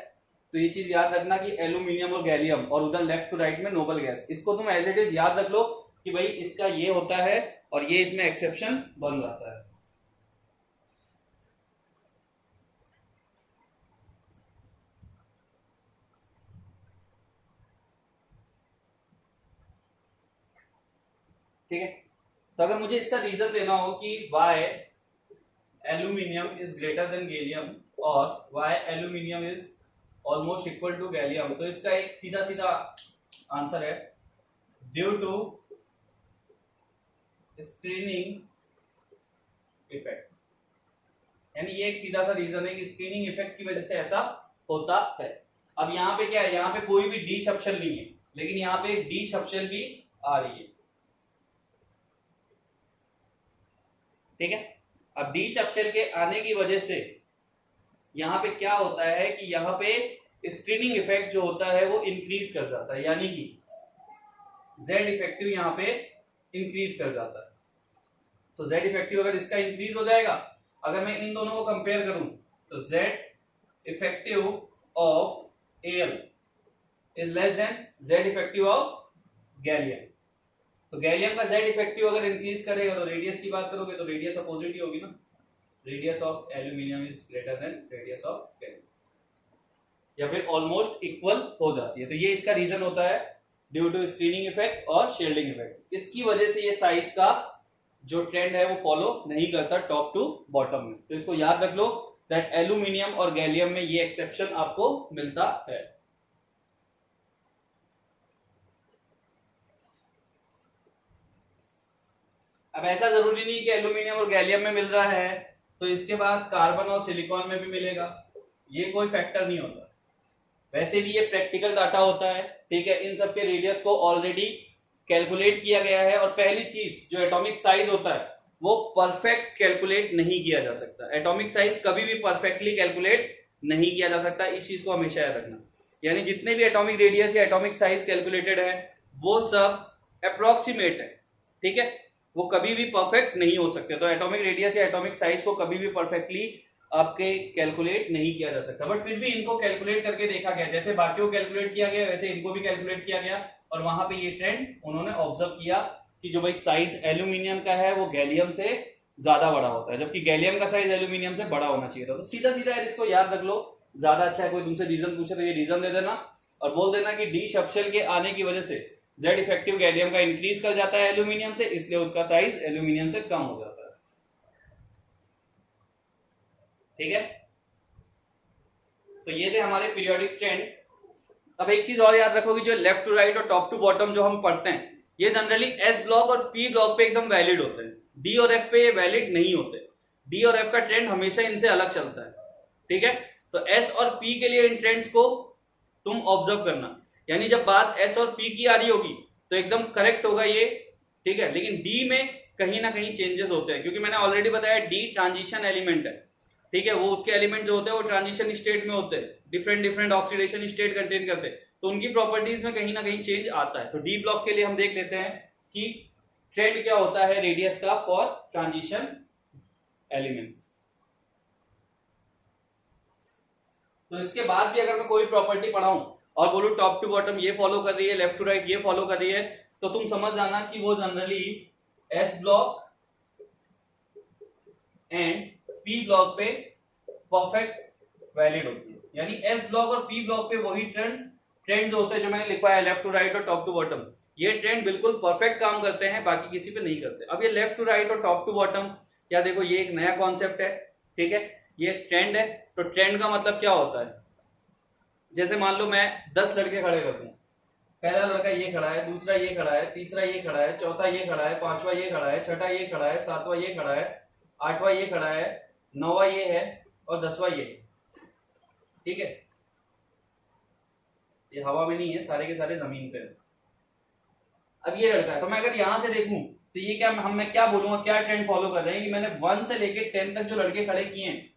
तो ये चीज याद रखना कि एल्यूमिनियम और गैलियम, और उधर लेफ्ट टू राइट में नोबल गैस, इसको तुम एज इट इज याद रख लो कि भाई इसका ये होता है और ये इसमें एक्सेप्शन बन जाता है। ठीक है, तो अगर मुझे इसका रीजन देना हो कि why aluminium is greater than gallium और why aluminium is almost equal to gallium, तो इसका एक सीधा सीधा आंसर है ड्यू टू स्क्रीनिंग इफेक्ट। यानी ये एक सीधा सा रीजन है कि स्क्रीनिंग इफेक्ट की वजह से ऐसा होता है। अब यहाँ पे क्या है, यहाँ पे कोई भी डी सबशेल नहीं है, लेकिन यहाँ पे डी सबशेल भी आ रही है। ठीक है, अब डी सबशेल के आने की वजह से यहाँ पे क्या होता है कि यहाँ पे स्क्रीनिंग इफेक्ट जो होता है वो इंक्रीज कर जाता है, यानी कि जेड इफेक्टिव यहाँ पे इंक्रीज कर जाता है। तो जेड इफेक्टिव अगर इसका इंक्रीज हो जाएगा, अगर मैं इन दोनों को कंपेयर करूं तो Z effective of L is less than Z effective of gallium. तो गैलियम का Z इफेक्टिव अगर इंक्रीज करेगा तो रेडियस की बात करोगे तो रेडियस अपोजिट ही होगी ना, radius of aluminium is greater then radius of gallium, या फिर ऑलमोस्ट इक्वल हो जाती है। तो ये इसका रीजन होता है ड्यू टू स्क्रीनिंग इफेक्ट और शील्डिंग इफेक्ट। इसकी वजह से ये साइज का जो ट्रेंड है वो फॉलो नहीं करता टॉप टू बॉटम में। तो इसको याद रख लो दैट एल्यूमिनियम और गैलियम में ये एक्सेप्शन आपको मिलता है। अब ऐसा जरूरी नहीं कि एल्यूमिनियम और गैलियम में मिल रहा है तो इसके बाद कार्बन और सिलिकॉन में भी मिलेगा, ये कोई फैक्टर नहीं होता। वैसे भी ये प्रैक्टिकल डाटा होता है, ठीक है। इन सब के रेडियस को ऑलरेडी कैलकुलेट किया गया है। और पहली चीज जो एटॉमिक साइज होता है वो परफेक्ट कैलकुलेट नहीं किया जा सकता। एटॉमिक साइज कभी भी परफेक्टली कैलकुलेट नहीं किया जा सकता, इस चीज को हमेशा याद रखना। यानी जितने भी एटॉमिक रेडियस या एटॉमिक साइज कैलकुलेटेड है वो सब अप्रोक्सीमेट है, ठीक है, वो कभी भी परफेक्ट नहीं हो सकते। तो एटॉमिक रेडियस या एटॉमिक साइज को कभी भी परफेक्टली आपके कैलकुलेट नहीं किया जा सकता, बट फिर भी इनको कैलकुलेट करके देखा गया। जैसे बाकियों को कैलकुलेट किया गया वैसे इनको भी कैलकुलेट किया गया और वहां पे ये ट्रेंड उन्होंने ऑब्जर्व किया कि जो भाई साइज एल्यूमिनियम का है वो गैलियम से ज्यादा बड़ा होता है, जबकि गैलियम का साइज एल्यूमिनियम से बड़ा होना चाहिए था। तो सीधा सीधा यार इसको याद रख लो, ज्यादा अच्छा है। कोई तुमसे रीजन पूछे तो ये रीजन दे देना और बोल देना कि डी सबशेल के आने की वजह से Z इफेक्टिव गैलियम का इंक्रीज कर जाता है एल्यूमिनियम से, इसलिए उसका साइज एल्यूमिनियम से कम हो जाता है, ठीक है। तो ये थे हमारे पीरियोडिक ट्रेंड। अब एक चीज और याद रखो कि जो लेफ्ट टू राइट और टॉप टू बॉटम जो हम पढ़ते हैं ये जनरली S ब्लॉक और P ब्लॉक पे एकदम वैलिड होते हैं, D और F पे ये वैलिड नहीं होते। D और F का ट्रेंड हमेशा इनसे अलग चलता है, ठीक है। तो S और P के लिए इन ट्रेंड्स को तुम ऑब्जर्व करना, यानी जब बात S और P की आ रही होगी तो एकदम करेक्ट होगा ये, ठीक है। लेकिन D में कहीं ना कहीं चेंजेस होते हैं, क्योंकि मैंने ऑलरेडी बताया D ट्रांजिशन एलिमेंट है, ठीक है। वो उसके एलिमेंट जो होते हैं वो ट्रांजिशन स्टेट में होते हैं, different different oxidation state contain करते हैं, तो उनकी प्रॉपर्टीज में कहीं ना कहीं चेंज आता है। तो डी ब्लॉक के लिए हम देख लेते हैं कि ट्रेंड क्या होता है रेडियस का फॉर ट्रांजिशन एलिमेंट्स। तो इसके बाद भी अगर मैं कोई प्रॉपर्टी पढ़ाऊं और बोलूं टॉप टू बॉटम ये फॉलो कर रही है, लेफ्ट टू राइट ये फॉलो कर रही है, तो तुम समझ जाना कि वो generally S block and P block पे परफेक्ट वैलिड होती है। यानी एस ब्लॉक और पी ब्लॉक पे वही ट्रेंड होते हैं जो मैंने लिखा है लेफ्ट टू राइट और टॉप टू बॉटम, ये ट्रेंड बिल्कुल परफेक्ट काम करते हैं, बाकी किसी पे नहीं करते। अब ये लेफ्ट टू राइट और टॉप टू बॉटम, या देखो ये एक नया कॉन्सेप्ट है, ठीक है, ये ट्रेंड है। तो ट्रेंड का मतलब क्या होता है, जैसे मान लो मैं 10 लड़के खड़े कर दूं, पहला लड़का ये खड़ा है, दूसरा ये खड़ा है, तीसरा ये खड़ा है, चौथा ये खड़ा है, पांचवा ये खड़ा है, छठा ये खड़ा है, सातवां ये खड़ा है, आठवां ये खड़ा है, नौवां ये है और 10वां ये, ठीक है। ये हवा में नहीं है, सारे के सारे जमीन पे है। अब ये लड़का है, तो मैं अगर यहां से देखूं तो ये क्या मैं क्या बोलूंगा, क्या ट्रेंड फॉलो कर रहे हैं कि मैंने 1 से लेके 10 तक जो लड़के खड़े किए हैं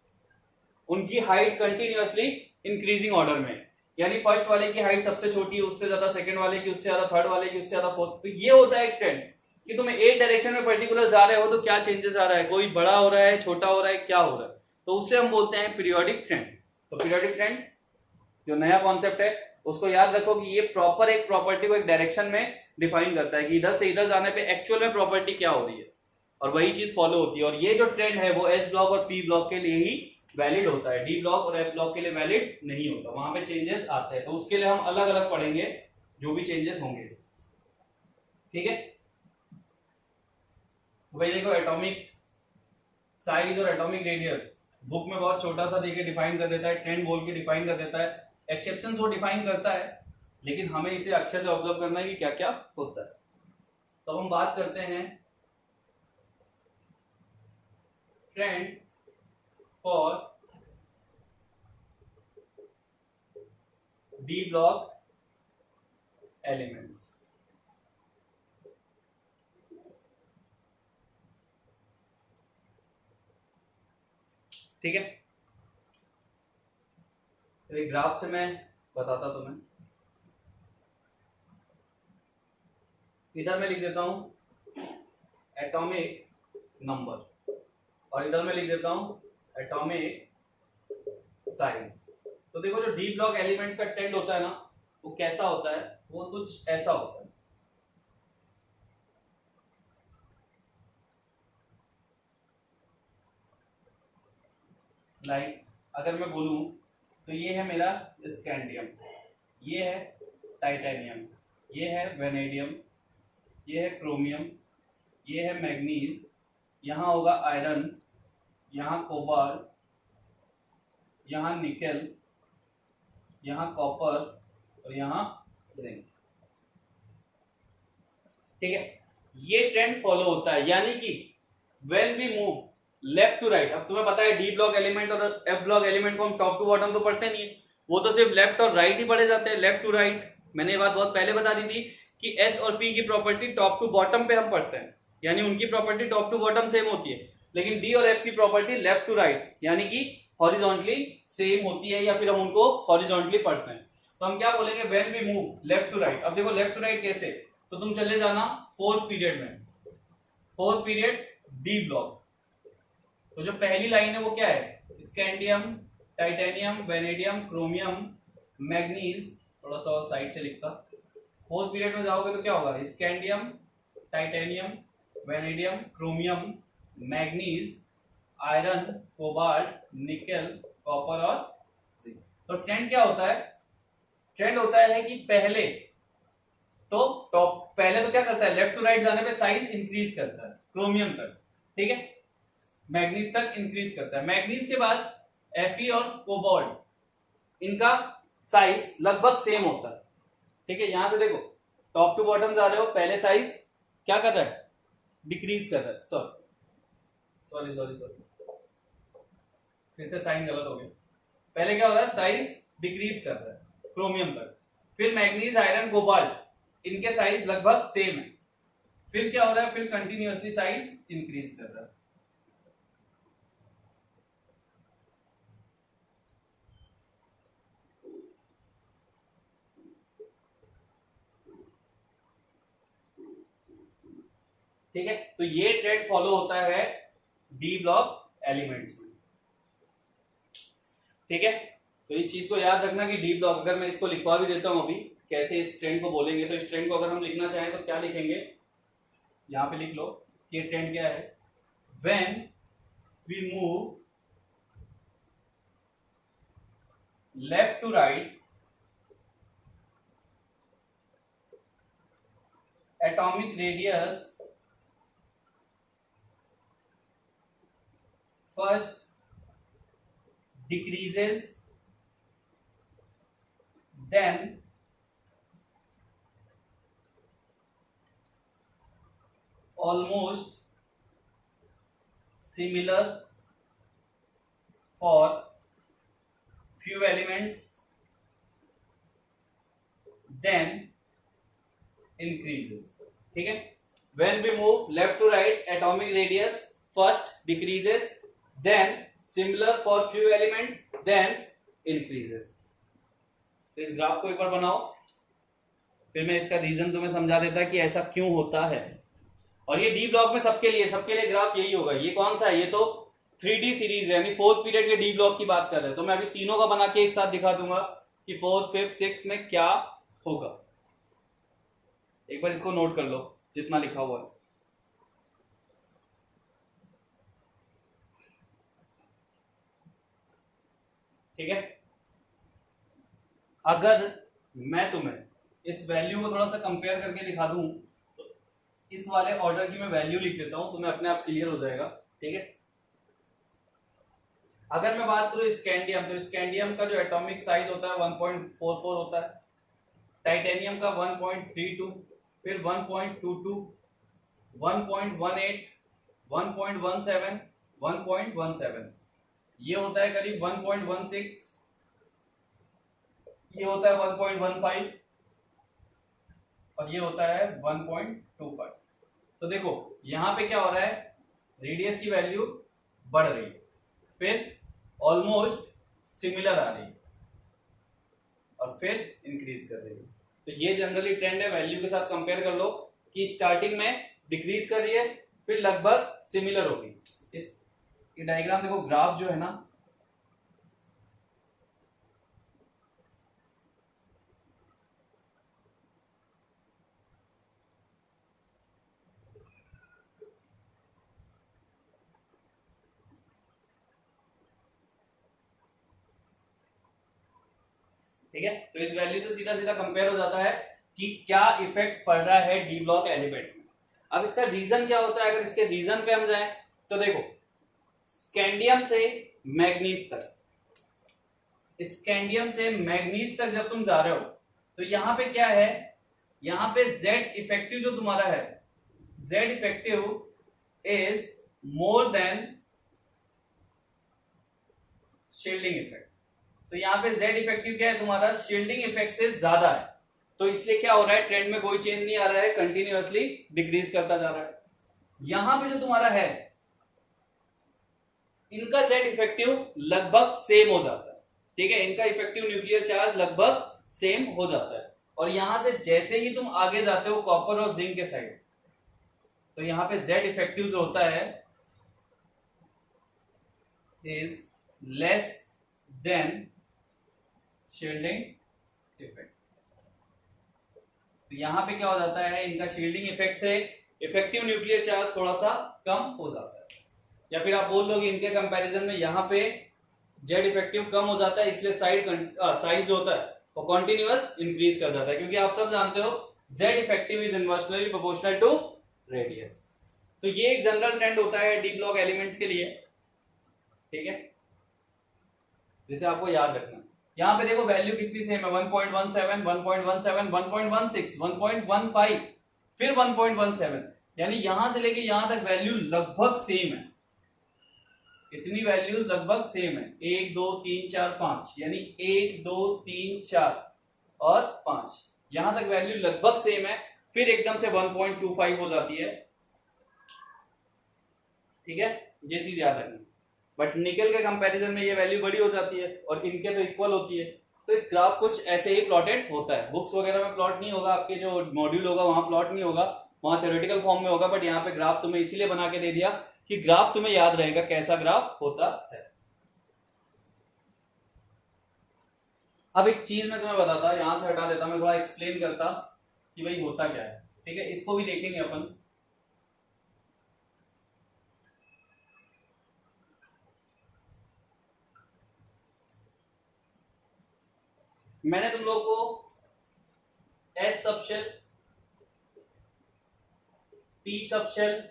उनकी हाइट कंटिन्यूअसली इंक्रीजिंग ऑर्डर में, यानी फर्स्ट वाले की हाइट सबसे छोटी है, उससे ज्यादा सेकंड वाले की, उससे ज्यादा थर्ड वाले की, उससे ज्यादा फोर्थ। तो ये होता है एक ट्रेंड कि तुम्हें एक डायरेक्शन में पर्टिकुलर जा रहे हो तो क्या चेंजेस आ रहा है, कोई बड़ा हो रहा है, छोटा हो रहा है, क्या हो रहा है, तो उससे हम बोलते हैं पीरियोडिक ट्रेंड। तो पीरियोडिक ट्रेंड जो नया कॉन्सेप्ट है उसको याद रखो कि ये प्रॉपर एक प्रॉपर्टी को एक डायरेक्शन में डिफाइन करता है कि इधर से इधर जाने पे एक्चुअल में प्रॉपर्टी क्या हो रही है और वही चीज फॉलो होती है। और ये जो ट्रेंड है वो एस ब्लॉक और पी ब्लॉक के लिए ही वैलिड होता है, डी ब्लॉक और एफ ब्लॉक के लिए वैलिड नहीं होता, वहां पे चेंजेस आते हैं। तो उसके लिए हम अलग अलग पढ़ेंगे जो भी चेंजेस होंगे, ठीक है। भाई देखो एटॉमिक साइज और एटॉमिक रेडियस बुक में बहुत छोटा सा देके डिफाइन कर देता है, ट्रेंड बोल के डिफाइन कर देता है, एक्सेप्शंस वो डिफाइन करता है, लेकिन हमें इसे अच्छे से ऑब्जर्व करना है कि क्या क्या होता है। तो हम बात करते हैं trend for D block elements. ठीक है, तो एक ग्राफ से मैं बताता तुम्हें, इधर मैं लिख देता हूं एटॉमिक नंबर और इधर मैं लिख देता हूं एटॉमिक साइज। तो देखो जो डी ब्लॉक एलिमेंट्स का ट्रेंड होता है ना वो कैसा होता है, वो कुछ ऐसा होता है, लाइक अगर मैं बोलूं तो ये है मेरा स्कैंडियम, ये है टाइटेनियम, ये है वेनेडियम, ये है क्रोमियम, ये है मैग्नीज, यहाँ होगा आयरन, यहाँ कोबाल्ट, यहाँ निकेल, यहाँ कॉपर और यहाँ जिंक। ठीक है, ये ट्रेंड फॉलो होता है, यानी कि when we move left to right, अब तुम्हें पता है डी ब्लॉक एलिमेंट और एफ ब्लॉक एलिमेंट को हम टॉप टू बॉटम तो पढ़ते नहीं है, वो तो सिर्फ लेफ्ट और राइट ही पढ़े जाते हैं, लेफ्ट टू राइट। मैंने ये बात बहुत पहले बता दी थी कि एस और पी की प्रॉपर्टी टॉप टू बॉटम पे हम पढ़ते हैं, यानी उनकी property top to bottom same होती है, लेकिन डी और एफ की प्रॉपर्टी लेफ्ट टू राइट यानी कि हॉरिजॉन्टली सेम होती है, या फिर हम उनको हॉरिजॉन्टली पढ़ते हैं। तो हम क्या बोलेंगे, when we move left to right. अब देखो लेफ्ट टू राइट कैसे, तो तुम चले जाना फोर्थ पीरियड में, फोर्थ पीरियड डी ब्लॉक। तो जो पहली लाइन है वो क्या है, scandium, titanium, vanadium, chromium, manganese, थोड़ा सा और साइड से लिखता। फोर्थ पीरियड में जाओगे तो क्या होगा, scandium, titanium, vanadium, chromium, manganese, iron, cobalt, nickel, copper और जिंक। तो ट्रेंड क्या होता है, ट्रेंड होता है कि पहले तो टॉप, पहले तो क्या करता है, लेफ्ट टू राइट जाने पे साइज इंक्रीज करता है क्रोमियम तक, ठीक है, मैग्नीज तक इंक्रीज करता है। मैग्नीज के बाद Fe और कोबाल्ट, इनका साइज लगभग सेम होता है, ठीक है। यहां से देखो टॉप टू बॉटम जा रहे हो, पहले साइज क्या कर रहा है, डिक्रीज कर रहा है, सॉरी सॉरी सॉरी फिर से साइन गलत हो गया। पहले क्या हो रहा है, साइज डिक्रीज कर रहा है क्रोमियम तक, फिर मैग्नीज, आयरन, कोबाल्ट, इनके साइज लगभग सेम है, फिर क्या हो रहा है, फिर कंटिन्यूअसली साइज इंक्रीज कर रहा है। ठीक है, तो ये ट्रेंड फॉलो होता है डी ब्लॉक एलिमेंट्स में, ठीक है। तो इस चीज को याद रखना कि डी ब्लॉक, अगर मैं इसको लिखवा भी देता हूं अभी कैसे इस ट्रेंड को बोलेंगे, तो इस ट्रेंड को अगर हम लिखना चाहें तो क्या लिखेंगे, यहां पे लिख लो ये ट्रेंड क्या है, when we move left to right atomic radius first decreases, then almost similar for few elements, then increases, ठीक है। when we move left to right atomic radius first decreases, then similar for few elements, then increases। तो इस graph को एक बार बनाओ, फिर मैं इसका रीजन तुम्हें समझा देता कि ऐसा क्यों होता है। और ये डी ब्लॉक में सबके लिए ग्राफ यही होगा। ये कौन सा है, ये तो 3D सीरीज है, यानी फोर्थ पीरियड के डी ब्लॉक की बात कर रहे हैं। तो मैं अभी तीनों का बना के एक साथ दिखा दूंगा कि फोर्थ, फिफ्थ, सिक्स में क्या होगा। एक बार इसको नोट कर लो जितना लिखा हुआ है। ठीक है, अगर मैं तुम्हें इस वैल्यू को थोड़ा सा कंपेयर करके दिखा दूं तो इस वाले ऑर्डर की मैं वैल्यू लिख देता हूं, तुम्हें अपने आप क्लियर हो जाएगा। ठीक है, अगर मैं बात करूं स्कैंडियम, तो स्कैंडियम का जो एटॉमिक साइज होता है 1.44 होता है, टाइटेनियम का 1.32, फिर 1.22, 1.18, 1.17, 1.17, ये होता है करीब 1.16, ये होता है 1.15 और ये होता है 1.25। तो देखो यहां पे क्या हो रहा है, रेडियस की वैल्यू बढ़ रही है, फिर ऑलमोस्ट सिमिलर आ रही है और फिर इंक्रीज कर रही है। तो ये जनरली ट्रेंड है, वैल्यू के साथ कंपेयर कर लो कि स्टार्टिंग में डिक्रीज कर रही है, फिर लगभग सिमिलर होगी। इस ये डायग्राम देखो, ग्राफ जो है ना, ठीक है, तो इस वैल्यू से सीधा सीधा कंपेयर हो जाता है कि क्या इफेक्ट पड़ रहा है डी ब्लॉक एलिमेंट में। अब इसका रीजन क्या होता है, अगर इसके रीजन पे हम जाएं तो देखो, स्कैंडियम से मैग्नीज तक, स्कैंडियम से मैग्नीज तक जब तुम जा रहे हो तो यहां पे क्या है, यहां पे जेड इफेक्टिव जो तुम्हारा है, Z effective is more than shielding effect. तो यहां पे जेड इफेक्टिव क्या है तुम्हारा, शील्डिंग इफेक्ट से ज्यादा है। तो इसलिए क्या हो रहा है, ट्रेंड में कोई चेंज नहीं आ रहा है, कंटिन्यूअसली डिक्रीज करता जा रहा है। यहां पे जो तुम्हारा है, इनका जेड इफेक्टिव लगभग सेम हो जाता है, ठीक है, इनका इफेक्टिव न्यूक्लियर चार्ज लगभग सेम हो जाता है। और यहां से जैसे ही तुम आगे जाते हो कॉपर और जिंक के साइड, तो यहां पे जेड इफेक्टिव जो होता है is less than shielding effect. तो यहां पे क्या हो जाता है, इनका शील्डिंग इफेक्ट से इफेक्टिव न्यूक्लियर चार्ज थोड़ा सा कम हो जाता है, या फिर आप बोल लो कि इनके कंपैरिजन में यहां पे जेड इफेक्टिव कम हो जाता है, इसलिए साइज जो होता है वो कॉन्टिन्यूअस इंक्रीज कर जाता है, क्योंकि आप सब जानते हो Z effective is inversely proportional to radius. तो ये एक जनरल ट्रेंड होता है डी ब्लॉक एलिमेंट्स के लिए, ठीक है, जिसे आपको याद रखना। यहां पे देखो वैल्यू कितनी सेम है, 1.17, 1.17, 1.16, 1.15, फिर 1.17, यानी यहां से लेके यहां तक वैल्यू लगभग सेम है, इतनी वैल्यूज लगभग सेम है, 1 2 3 4 5, यानी 1 2 3 4 और 5, यहां तक वैल्यू लगभग सेम है, फिर एकदम से 1.25 हो जाती है, ठीक है, ये चीज याद रखना। बट निकल के कंपैरिजन में ये वैल्यू बड़ी हो जाती है और इनके तो इक्वल होती है। तो एक ग्राफ कुछ ऐसे ही प्लॉटेड होता है, बुक्स वगैरह में प्लॉट नहीं होगा, आपके जो मॉड्यूल होगा वहां प्लॉट नहीं होगा, वहां थ्योरेटिकल फॉर्म में होगा, बट यहाँ पे ग्राफ तुम्हें इसीलिए बना के दे दिया कि ग्राफ तुम्हें याद रहेगा कैसा ग्राफ होता है। अब एक चीज मैं तुम्हें बताता, यहां से हटा देता, मैं थोड़ा एक्सप्लेन करता कि भाई होता क्या है, ठीक है, इसको भी देखेंगे अपन। मैंने तुम लोग को S subshell, P subshell,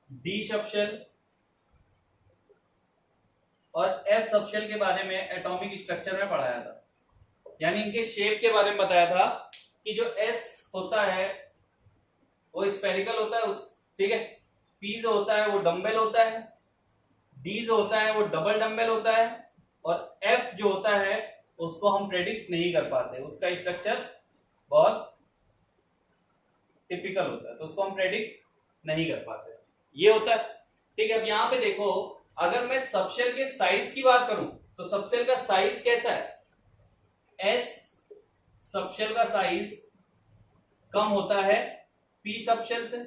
D subshell और एफ सबशेल के बारे में एटॉमिक स्ट्रक्चर में पढ़ाया था, यानी इनके शेप के बारे में बताया था कि जो एस होता है वो स्फेरिकल होता है, उस, ठीक है, पी जो होता है वो डंबल होता है, डी जो होता है वो डबल डंबल होता है, और एफ जो होता है उसको हम प्रेडिक्ट नहीं कर पाते, उसका स्ट्रक्चर बहुत टिपिकल होता है, तो उसको हम प्रेडिक्ट नहीं कर पाते, ये होता है, ठीक है। अब यहां पे देखो, अगर मैं सबशेल के साइज की बात करूं तो सबशेल का साइज कैसा है, एस सबशेल का साइज कम होता है पी सबशेल से,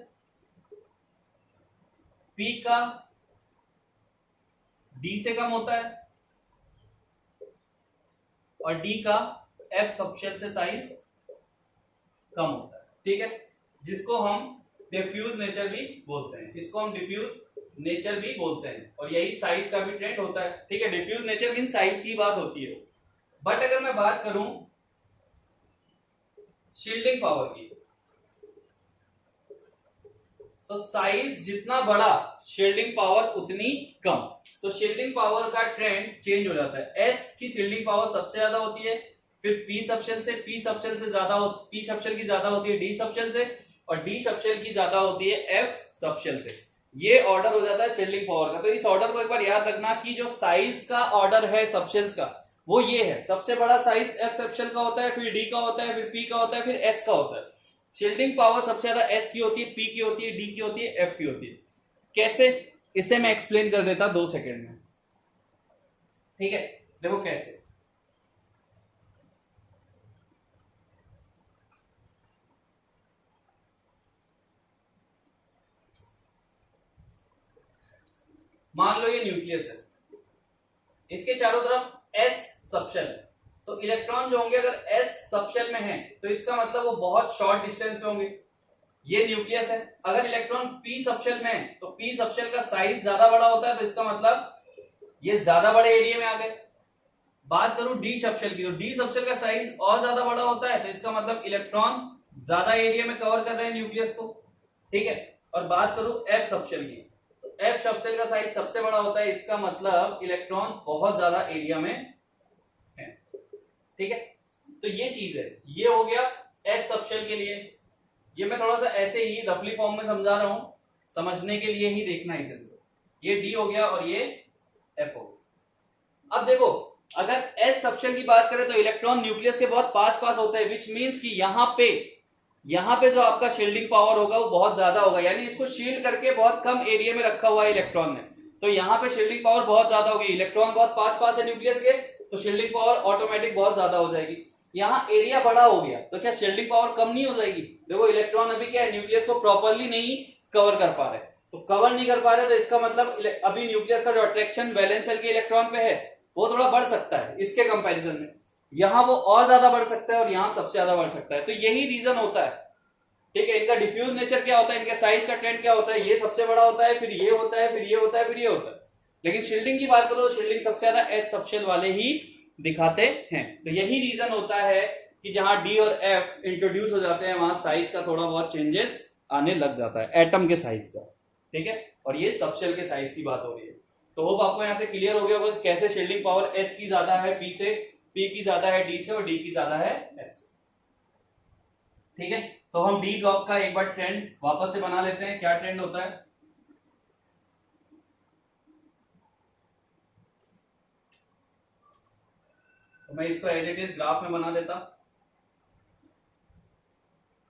पी का डी से कम होता है, और डी का एफ सबशेल से साइज कम होता है, ठीक है, जिसको हम डिफ्यूज नेचर भी बोलते हैं, इसको हम डिफ्यूज नेचर भी बोलते हैं, और यही साइज का भी ट्रेंड होता है, ठीक है, डिफ्यूज नेचर मीन साइज की बात होती है। बट अगर मैं बात करूं शील्डिंग पावर की, तो साइज जितना बड़ा शील्डिंग पावर उतनी कम, तो शील्डिंग पावर का ट्रेंड चेंज हो जाता है, एस की शील्डिंग पावर सबसे ज्यादा होती है, फिर पी सबशेल से ज्यादा, पी सबशेल की ज्यादा होती है डी सबशेल से, और डी सबशेल की ज्यादा होती है एफ सबशेल से, ये ऑर्डर हो जाता है शील्डिंग पावर का। तो इस ऑर्डर को एक बार याद रखना कि जो साइज का ऑर्डर है सबशेल्स का वो ये है, सबसे बड़ा साइज एफ सबशेल का होता है, फिर डी का होता है, फिर पी का होता है, फिर एस का होता है। शील्डिंग पावर सबसे ज्यादा एस की होती है, पी की होती है, डी की होती है, एफ की होती है। कैसे, इसे मैं एक्सप्लेन कर देता 2 सेकेंड में, ठीक है, देखो कैसे। मान लो ये न्यूक्लियस है, इसके चारों तरफ एस सबशेल है, तो इलेक्ट्रॉन जो होंगे अगर एस सबशेल में है तो इसका मतलब वो बहुत शॉर्ट डिस्टेंस पे होंगे, ये न्यूक्लियस है। अगर इलेक्ट्रॉन पी सबशेल में है तो पी सबशेल का साइज ज्यादा बड़ा होता है, तो इसका मतलब ये ज्यादा बड़े एरिया में आ गए। बात करूं डी सबशेल की, तो डी सबशेल का साइज और ज्यादा बड़ा होता है, तो इसका मतलब इलेक्ट्रॉन ज्यादा एरिया में कवर कर रहे हैं न्यूक्लियस को, ठीक है। और बात करूं एफ सबशेल की, तो एफ सबशेल का साइज सबसे बड़ा होता है, इसका मतलब इलेक्ट्रॉन बहुत ज्यादा एरिया में है, ठीक है। तो ये चीज है, ये हो गया एच सबशेल के लिए। ये मैं थोड़ा सा ऐसे ही रफली फॉर्म में समझा रहा हूं, समझने के लिए ही देखना इसे। ये डी हो गया और ये एफ हो गया। अब देखो, अगर एच सबशेल की बात करें तो इलेक्ट्रॉन न्यूक्लियस के बहुत पास पास होते हैं, विच मीन्स कि यहाँ पे जो आपका शील्डिंग पावर होगा वो बहुत ज्यादा होगा, यानी इसको शील्ड करके बहुत कम एरिया में रखा हुआ है इलेक्ट्रॉन ने, तो यहाँ पे शील्डिंग पावर बहुत ज्यादा होगी। इलेक्ट्रॉन बहुत पास पास है न्यूक्लियस के, तो शील्डिंग पावर ऑटोमेटिक बहुत ज्यादा हो जाएगी। यहाँ एरिया बड़ा हो गया तो क्या शील्डिंग पावर कम नहीं हो जाएगी? देखो इलेक्ट्रॉन अभी क्या है, न्यूक्लियस को प्रॉपरली नहीं कवर कर पा रहे, तो कवर नहीं कर पा रहे तो इसका मतलब अभी न्यूक्लियस का जो अट्रैक्शन वैलेंस शेल के इलेक्ट्रॉन पे है वो थोड़ा बढ़ सकता है इसके कंपैरिजन में, यहाँ वो और ज्यादा बढ़ सकता है और यहाँ सबसे ज्यादा बढ़ सकता है। तो यही रीजन होता है, ठीक है। इनका डिफ्यूज नेचर क्या होता है, इनके साइज का ट्रेंड क्या होता है, ये सबसे बड़ा होता है, फिर ये होता है, फिर ये होता है, फिर ये होता है। लेकिन शील्डिंग की बात करो तो शील्डिंग सबसे ज्यादा एच सबशेल वाले ही दिखाते हैं। तो यही रीजन होता है कि जहां डी और एफ इंट्रोड्यूस हो जाते हैं वहां साइज का थोड़ा बहुत चेंजेस आने लग जाता है, एटम के साइज का, ठीक है। और ये सबशेल के साइज की बात हो रही है। तो होप आपको यहां से क्लियर हो गया होगा कैसे शील्डिंग पावर एस की ज्यादा है पी से, पी की ज्यादा है डी से और डी की ज्यादा है एफ से, ठीक है। तो हम डी ब्लॉक का एक बार ट्रेंड वापस से बना लेते हैं, क्या ट्रेंड होता है। तो मैं इसको एज इट इज ग्राफ में बना देता,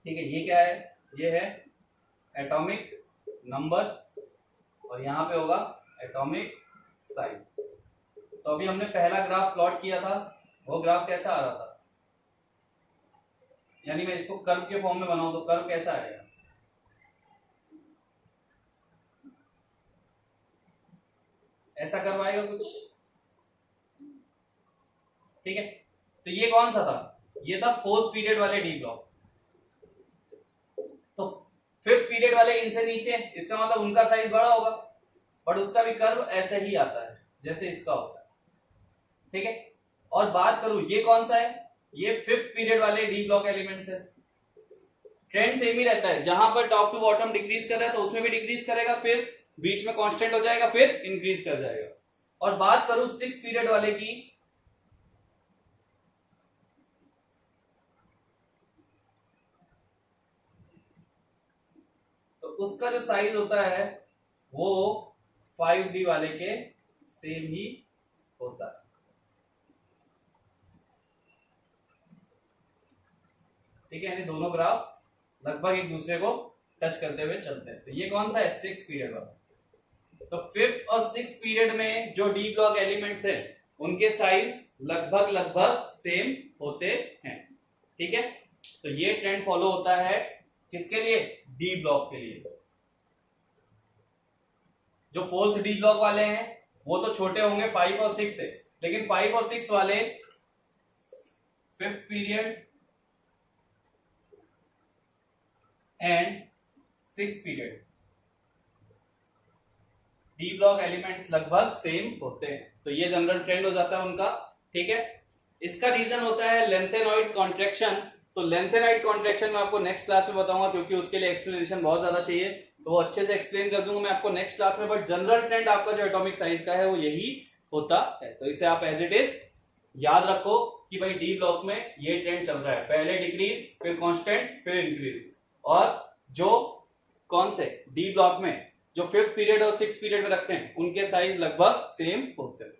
ठीक है। ये क्या है, ये है एटॉमिक नंबर और यहां पे होगा एटॉमिक साइज। तो अभी हमने पहला ग्राफ प्लॉट किया था, वो ग्राफ कैसा आ रहा था, यानी मैं इसको कर्व के फॉर्म में बनाऊं तो कर्व कैसा आएगा, ऐसा कर्व आएगा कुछ, ठीक है। तो ये कौन सा था, ये था फोर्थ पीरियड वाले डी ब्लॉक। तो फिफ्थ पीरियड वाले इनसे नीचे, इसका मतलब उनका साइज बड़ा होगा, बट उसका भी कर्व ऐसे ही आता है जैसे इसका होता है, ठीक है। और बात करूं ये कौन सा है, ये फिफ्थ पीरियड वाले डी ब्लॉक एलिमेंट्स है। ट्रेंड सेम ही रहता है, जहां पर टॉप टू बॉटम डिक्रीज कर रहा है तो उसमें भी डिक्रीज करेगा, फिर बीच में कांस्टेंट हो जाएगा, फिर इंक्रीज कर जाएगा। और बात करूं सिक्स पीरियड वाले की, तो उसका जो साइज होता है वो 5D वाले के सेम ही होता है, ठीक है। यानी दोनों ग्राफ लगभग एक दूसरे को टच करते हुए चलते हैं। तो ये कौन सा है, सिक्स पीरियड वाला। तो फिफ्थ और सिक्स पीरियड में जो डी ब्लॉक एलिमेंट्स हैं उनके साइज लगभग लगभग सेम होते हैं, ठीक है। तो ये ट्रेंड फॉलो होता है किसके लिए, डी ब्लॉक के लिए। जो फोर्थ डी ब्लॉक वाले हैं वो तो छोटे होंगे 5 और 6 से, लेकिन 5 और 6 वाले fifth period and six period D block elements लगभग सेम होते हैं। तो ये जनरल ट्रेंड हो जाता है उनका, ठीक है। इसका रीजन होता है लेंथेनॉइड कॉन्ट्रैक्शन। तो लेंथेनॉइड कॉन्ट्रैक्शन मैं आपको नेक्स्ट क्लास में बताऊंगा, क्योंकि उसके लिए एक्सप्लेनेशन बहुत ज्यादा चाहिए, तो वो अच्छे से एक्सप्लेन कर दूंगा मैं आपको नेक्स्ट क्लास में। बट जनरल ट्रेंड आपका जो एटॉमिक साइज का है वो यही होता है। तो इसे आप एज इट इज याद रखो कि भाई डी ब्लॉक में ये ट्रेंड चल रहा है, पहले डिक्रीज फिर कांस्टेंट फिर इंक्रीज। और जो कौन से डी ब्लॉक में जो फिफ्थ पीरियड और सिक्स पीरियड में रखते हैं उनके साइज लगभग सेम होते हैं,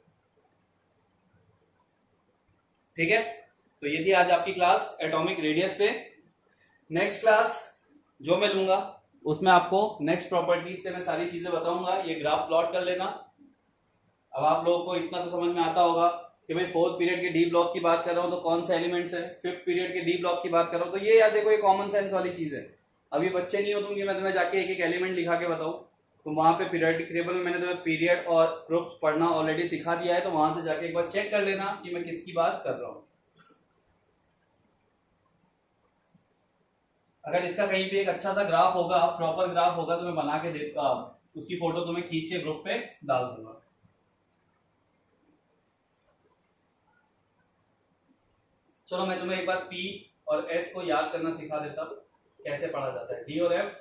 ठीक है। तो ये थी आज आपकी क्लास एटॉमिक रेडियस पे। नेक्स्ट क्लास जो मैं लूंगा उसमें आपको नेक्स्ट प्रॉपर्टीज से मैं सारी चीजें बताऊंगा। ये ग्राफ प्लॉट कर लेना। अब आप लोगों को इतना तो समझ में आता होगा कि भाई फोर्थ पीरियड के डी ब्लॉक की बात कर रहा हूं तो कौन सा एलिमेंट्स है, फिफ्थ पीरियड के डी ब्लॉक की बात कर रहा हूं तो ये याद देखो, ये कॉमन सेंस वाली चीज है। अभी बच्चे नहीं हो तुम कि मैं तुम्हें जाके एक एक एलिमेंट लिखा के बताऊं, तो वहां पे पीरियोडिक टेबल में मैंने तुम्हें पीरियड और ग्रुप्स पढ़ना ऑलरेडी सिखा दिया है, तो वहां से जाके एक बार चेक कर लेना कि मैं किसकी बात कर रहा हूं। अगर इसका कहीं भी एक अच्छा सा ग्राफ होगा, प्रॉपर ग्राफ होगा, तो मैं बना के देता, उसकी फोटो तुम्हें खींच के ग्रुप पे डाल दूंगा। चलो मैं तुम्हें एक बार P और S को याद करना सिखा देता हूँ, कैसे पढ़ा जाता है। D और F,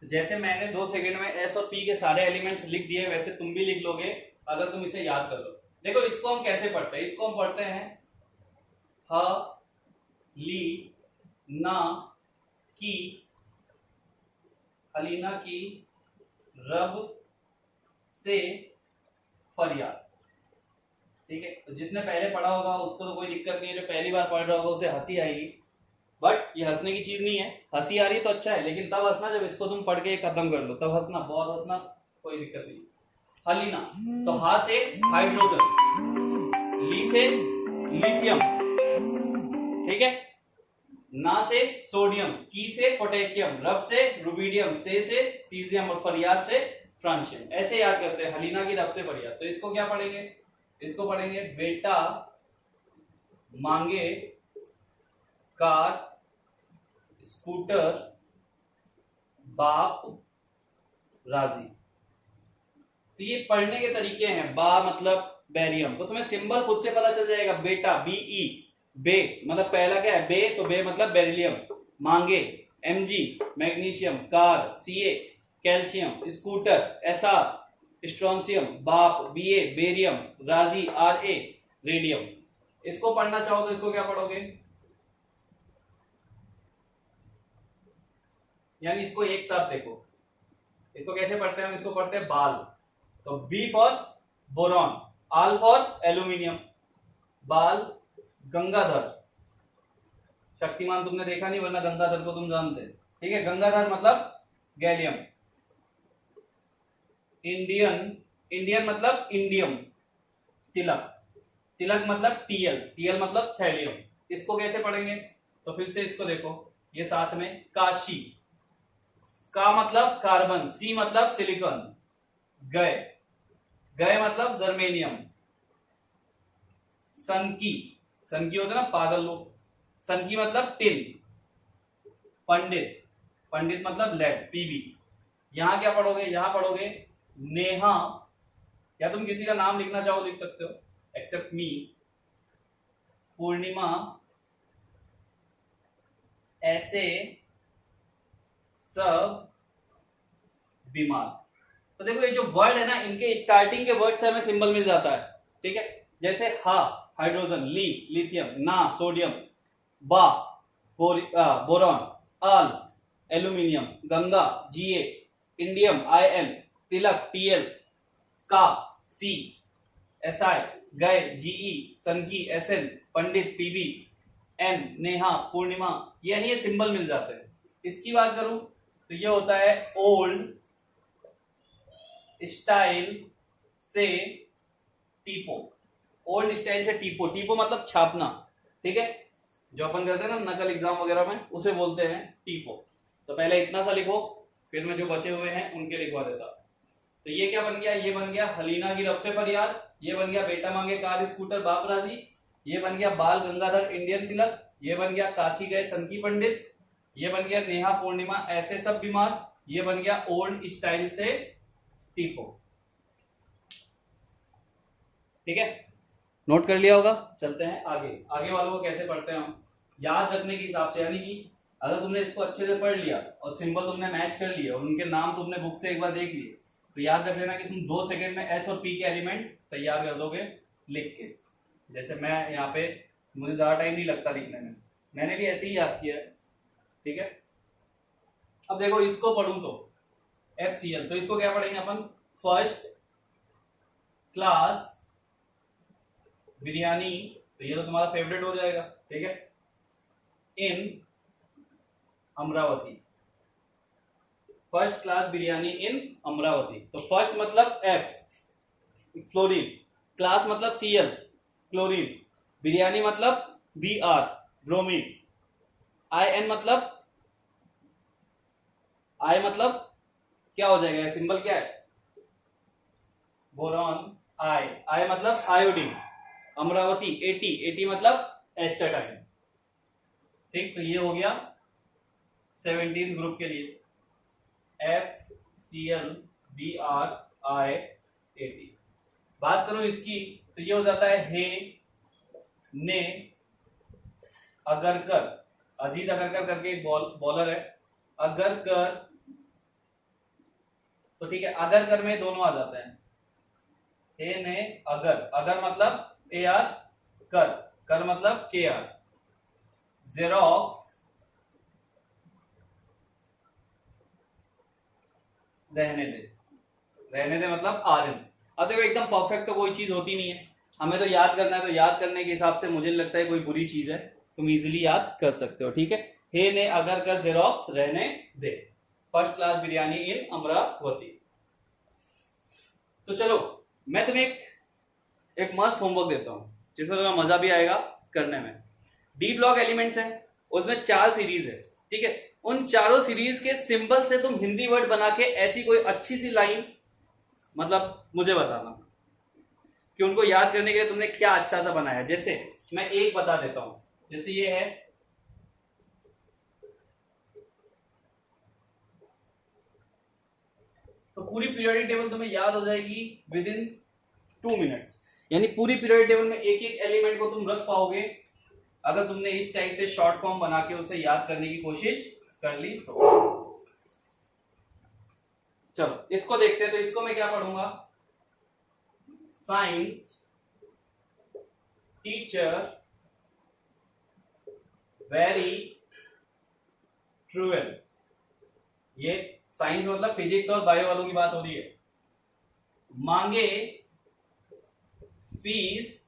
जैसे मैंने 2 सेकंड में एस और पी के सारे एलिमेंट्स लिख दिए, वैसे तुम भी लिख लोगे अगर तुम इसे याद कर लो। देखो इसको हम कैसे पढ़ते हैं, इसको हम पढ़ते हैं ह ली ना की, हलीना की रब से फरियाद। ठीक है, तो जिसने पहले पढ़ा होगा उसको तो कोई दिक्कत नहीं है, जो पहली बार पढ़ रहा होगा उसे हंसी आएगी, बट ये हंसने की चीज नहीं है। हंसी आ रही तो अच्छा है, लेकिन तब हंसना जब इसको तुम पढ़ के खत्म कर लो, तब हंसना, बहुत हंसना कोई दिक्कत नहीं। हलीना, तो हा से हाइड्रोजन, ली से लिथियम, ठीक है, ना से सोडियम, की से पोटेशियम, रब से रुबिडियम, से सीजियम और फरियाद से फ्रांशियम। ऐसे याद करते हैं, हलीना की रब से फरियाद। तो इसको क्या पढ़ेंगे, इसको पढ़ेंगे बेटा मांगे कार स्कूटर बाप राजी। तो ये पढ़ने के तरीके हैं। बा मतलब बेरियम, तो तुम्हें सिंबल खुद से पता चल जाएगा। बेटा बीई, बे मतलब पहला क्या है, बे, तो बे मतलब बेरिलियम। मांगे Mg magnesium, car Ca calcium, scooter Sr strontium, बाप Ba बेरियम, राजी Ra रेडियम। इसको पढ़ना चाहो तो इसको क्या पढ़ोगे, यानी इसको एक साथ देखो, इसको कैसे पढ़ते हैं हम, इसको पढ़ते हैं बाल। तो B for boron, Al for aluminium, Bal Gangadhar. Shaktimaan तुमने देखा नहीं, वरना गंगाधर को तुम जानते, ठीक है। गंगाधर मतलब गैलियम। इंडियन, इंडियन मतलब इंडियम। तिलक, तिलक मतलब टीएल, टीएल मतलब थैलियम। इसको कैसे पढ़ेंगे, तो फिर से इसको देखो, ये साथ में काशी, का मतलब कार्बन, सी मतलब सिलिकॉन, गए, गए मतलब जर्मेनियम, सनकी, सनकी होता है ना पागल लोग, सनकी मतलब टिन, पंडित, पंडित मतलब लेड, पीबी। यहां क्या पढ़ोगे, यहां पढ़ोगे नेहा, या तुम किसी का नाम लिखना चाहो लिख सकते हो, एक्सेप्ट मी, पूर्णिमा, ऐसे सब बीमार। तो देखो ये जो वर्ड है ना, इनके स्टार्टिंग के वर्ड से हमें सिंबल मिल जाता है, ठीक है। जैसे हा हाइड्रोजन, ली लिथियम, ना सोडियम, बा बोरॉन, आल aluminium, Ganga Ga, indium Im, Tilak Tl, का सी, Si गए Ge, सनकी Sn, पंडित Pb, एन नेहा पूर्णिमा, यानी ये सिंबल मिल जाते हैं। इसकी बात करूं तो ये होता है ओल्ड स्टाइल से टीपो, ओल्ड स्टाइल से टीपो, टीपो मतलब छापना, ठीक है। जो अपन करते हैं ना नकल एग्जाम वगैरह में, उसे बोलते हैं टीपो। तो पहले इतना सा लिखो, फिर मैं जो बचे हुए हैं उनके लिखवा देता। तो ये क्या बन गया, ये बन गया हलीना की रब से फरियाद, ये बन गया बेटा मांगे कार स्कूटर बाप राजी, ये बन गया बाल गंगाधर इंडियन तिलक, ये बन गया काशी गए सनकी पंडित, ये बन गया नेहा पूर्णिमा ऐसे सब बीमार, ये बन गया ओल्ड स्टाइल से टीपो। ठीक है, नोट कर लिया होगा। चलते हैं आगे, आगे वालों को कैसे पढ़ते हैं हम याद रखने के हिसाब से। यानी कि अगर तुमने इसको अच्छे से पढ़ लिया और सिंबल तुमने मैच कर लिए और उनके नाम तुमने बुक से एक बार देख लिए, तो याद रख लेना कि तुम 2 सेकंड में एस और पी के एलिमेंट तैयार कर दोगे लिख के। जैसे मैं यहाँ पे, मुझे ज्यादा टाइम नहीं लगता लिखने में, मैंने भी ऐसे ही याद किया है, ठीक है। अब देखो इसको पढ़ूं तो FCl, तो इसको क्या पढ़ेंगे अपन, फर्स्ट क्लास बिरयानी, तो ये तो तुम्हारा फेवरेट हो जाएगा, ठीक है, इन अमरावती, फर्स्ट क्लास बिरयानी इन अमरावती। तो फर्स्ट मतलब F फ्लोरीन, क्लास मतलब Cl क्लोरीन, बिरयानी मतलब Br ब्रोमीन, In मतलब क्या हो जाएगा, सिंबल क्या है, बोरॉन, I मतलब आयोडीन, अमरावती AT मतलब एस्टाटाइन, ठीक। तो ये हो गया 17 ग्रुप के लिए, FCl Br I80। बात करूं इसकी तो ये हो जाता है हे, ने, अगरकर, अजीत अगरकर करके एक बॉलर है, अगरकर, तो ठीक है, अगरकर में दोनों आ जाते हैं, हे ने अगर, अगर मतलब AR, कर, कर मतलब KR, जेरोक्स रहने दे, रहने दे मतलब RN। अब देखो एकदम परफेक्ट तो कोई चीज होती नहीं है, हमें तो याद करना है, तो याद करने के हिसाब से मुझे लगता है कोई बुरी चीज है, तुम इजीली याद कर सकते हो, ठीक है। हे ने अगर कर जेरोक्स रहने दे, फर्स्ट क्लास बिरयानी इन अमरावती। तो चलो मैं तुम्हें एक मस्त होमवर्क देता हूं जिसमें तुम्हें मजा भी आएगा करने में। डी ब्लॉक एलिमेंट्स है, उसमें 4 सीरीज है, ठीक है, उन चारों सीरीज के सिंबल से तुम हिंदी वर्ड बना के ऐसी कोई अच्छी सी लाइन मतलब मुझे बताना कि उनको याद करने के लिए तुमने क्या अच्छा सा बनाया। जैसे मैं एक बता देता हूं, जैसे ये है, तो पूरी पीरियोडिक टेबल तुम्हें याद हो जाएगी विद इन 2 मिनट्स, यानी पूरी पीरियोडिक टेबल में एक एक एलिमेंट को तुम रख पाओगे अगर तुमने इस टाइप से शॉर्ट फॉर्म बना के उसे याद करने की कोशिश कर ली तो। चलो इसको देखते हैं, तो इसको मैं क्या पढ़ूंगा, साइंस टीचर वेरी क्रूएल, ये साइंस मतलब फिजिक्स और बायो वालों की बात हो रही है, मांगे फीस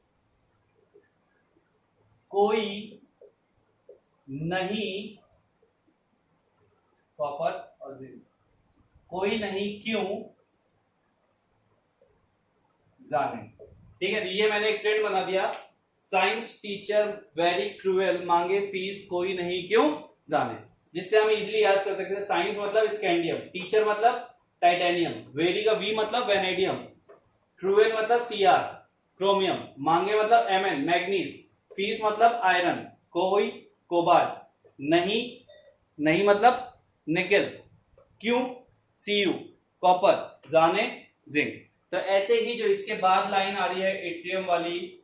कोई नहीं, कॉपर और जिंक, कोई नहीं क्यों जाने, ठीक है। तो ये मैंने एक ट्रेंड बना दिया, साइंस टीचर वेरी क्रूएल, मांगे फीस कोई नहीं क्यों जाने, जिससे हम इजीली याद कर सकते हैं। साइंस मतलब स्कैंडियम, टीचर मतलब टाइटेनियम, वेरी का वी मतलब वेनेडियम, क्रूएल मतलब Cr क्रोमियम, मांगे मतलब Mn मैग्नीज, फीस मतलब आयरन, कोई कोबाल्ट, नहीं नहीं मतलब निकेल, क्यों Cu कॉपर, जाने जिंक। तो ऐसे ही जो इसके बाद लाइन आ रही है एट्रियम वाली,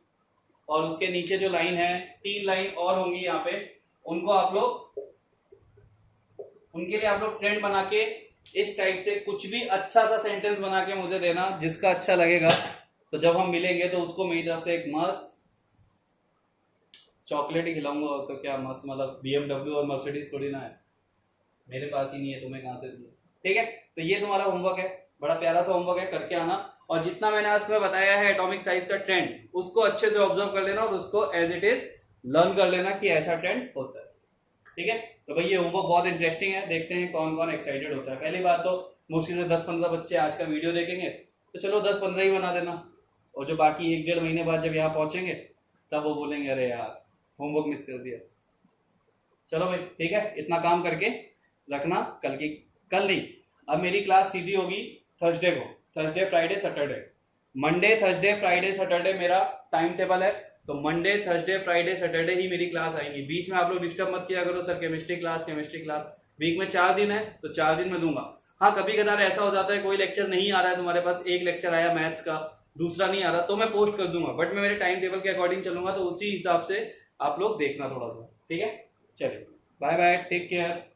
और उसके नीचे जो लाइन है 3 लाइन और होंगी यहाँ पे, उनको आप लोग, उनके लिए आप लोग ट्रेंड बना के इस टाइप से कुछ भी अच्छा सा सेंटेंस बना के मुझे देना जिसका अच्छा लगेगा। तो जब हम मिलेंगे तो उसको मेरी तरफ से एक मस्त चॉकलेट ही खिलाऊंगा, और तो क्या मस्त, मतलब BMW और मर्सिडीज थोड़ी ना है, मेरे पास ही नहीं है, तुम्हें कहां से दिया, ठीक है। तो ये तुम्हारा होमवर्क है, बड़ा प्यारा सा होमवर्क है, करके आना। और जितना मैंने आज तुम्हें बताया है एटॉमिक साइज का ट्रेंड, उसको अच्छे से ऑब्जर्व कर लेना और उसको एज इट इज लर्न कर लेना कि ऐसा ट्रेंड होता है, ठीक है। तो भाई ये होमवर्क बहुत इंटरेस्टिंग है, देखते हैं कौन कौन एक्साइटेड होता है। पहली बात तो मुश्किल से 10-15 बच्चे आज का वीडियो देखेंगे, तो चलो 10-15 ही बना देना, और जो बाकी 1-1.5 महीने बाद जब यहाँ पहुंचेंगे तब वो बोलेंगे अरे यार होमवर्क मिस कर दिया। चलो भाई ठीक है, इतना काम करके रखना, कल नहीं, अब मेरी क्लास सीधी होगी थर्सडे को, Thursday Friday Saturday, Monday Thursday Friday Saturday मेरा टाइम टेबल है। तो मंडे थर्सडे फ्राइडे सैटरडे ही मेरी क्लास आएंगी, बीच में आप लोग डिस्टर्ब मत किया करो, सर केमिस्ट्री क्लास, वीक में 4 दिन है तो 4 दिन में दूंगा। हाँ कभी कदार ऐसा हो जाता है कोई लेक्चर नहीं आ रहा है, तुम्हारे पास एक लेक्चर आया मैथ्स का, दूसरा नहीं आ रहा, तो मैं पोस्ट कर दूंगा, बट मैं मेरे टाइम टेबल के अकॉर्डिंग चलूंगा, तो उसी हिसाब से आप लोग देखना थोड़ा सा, ठीक है। चलिए बाय बाय, टेक केयर।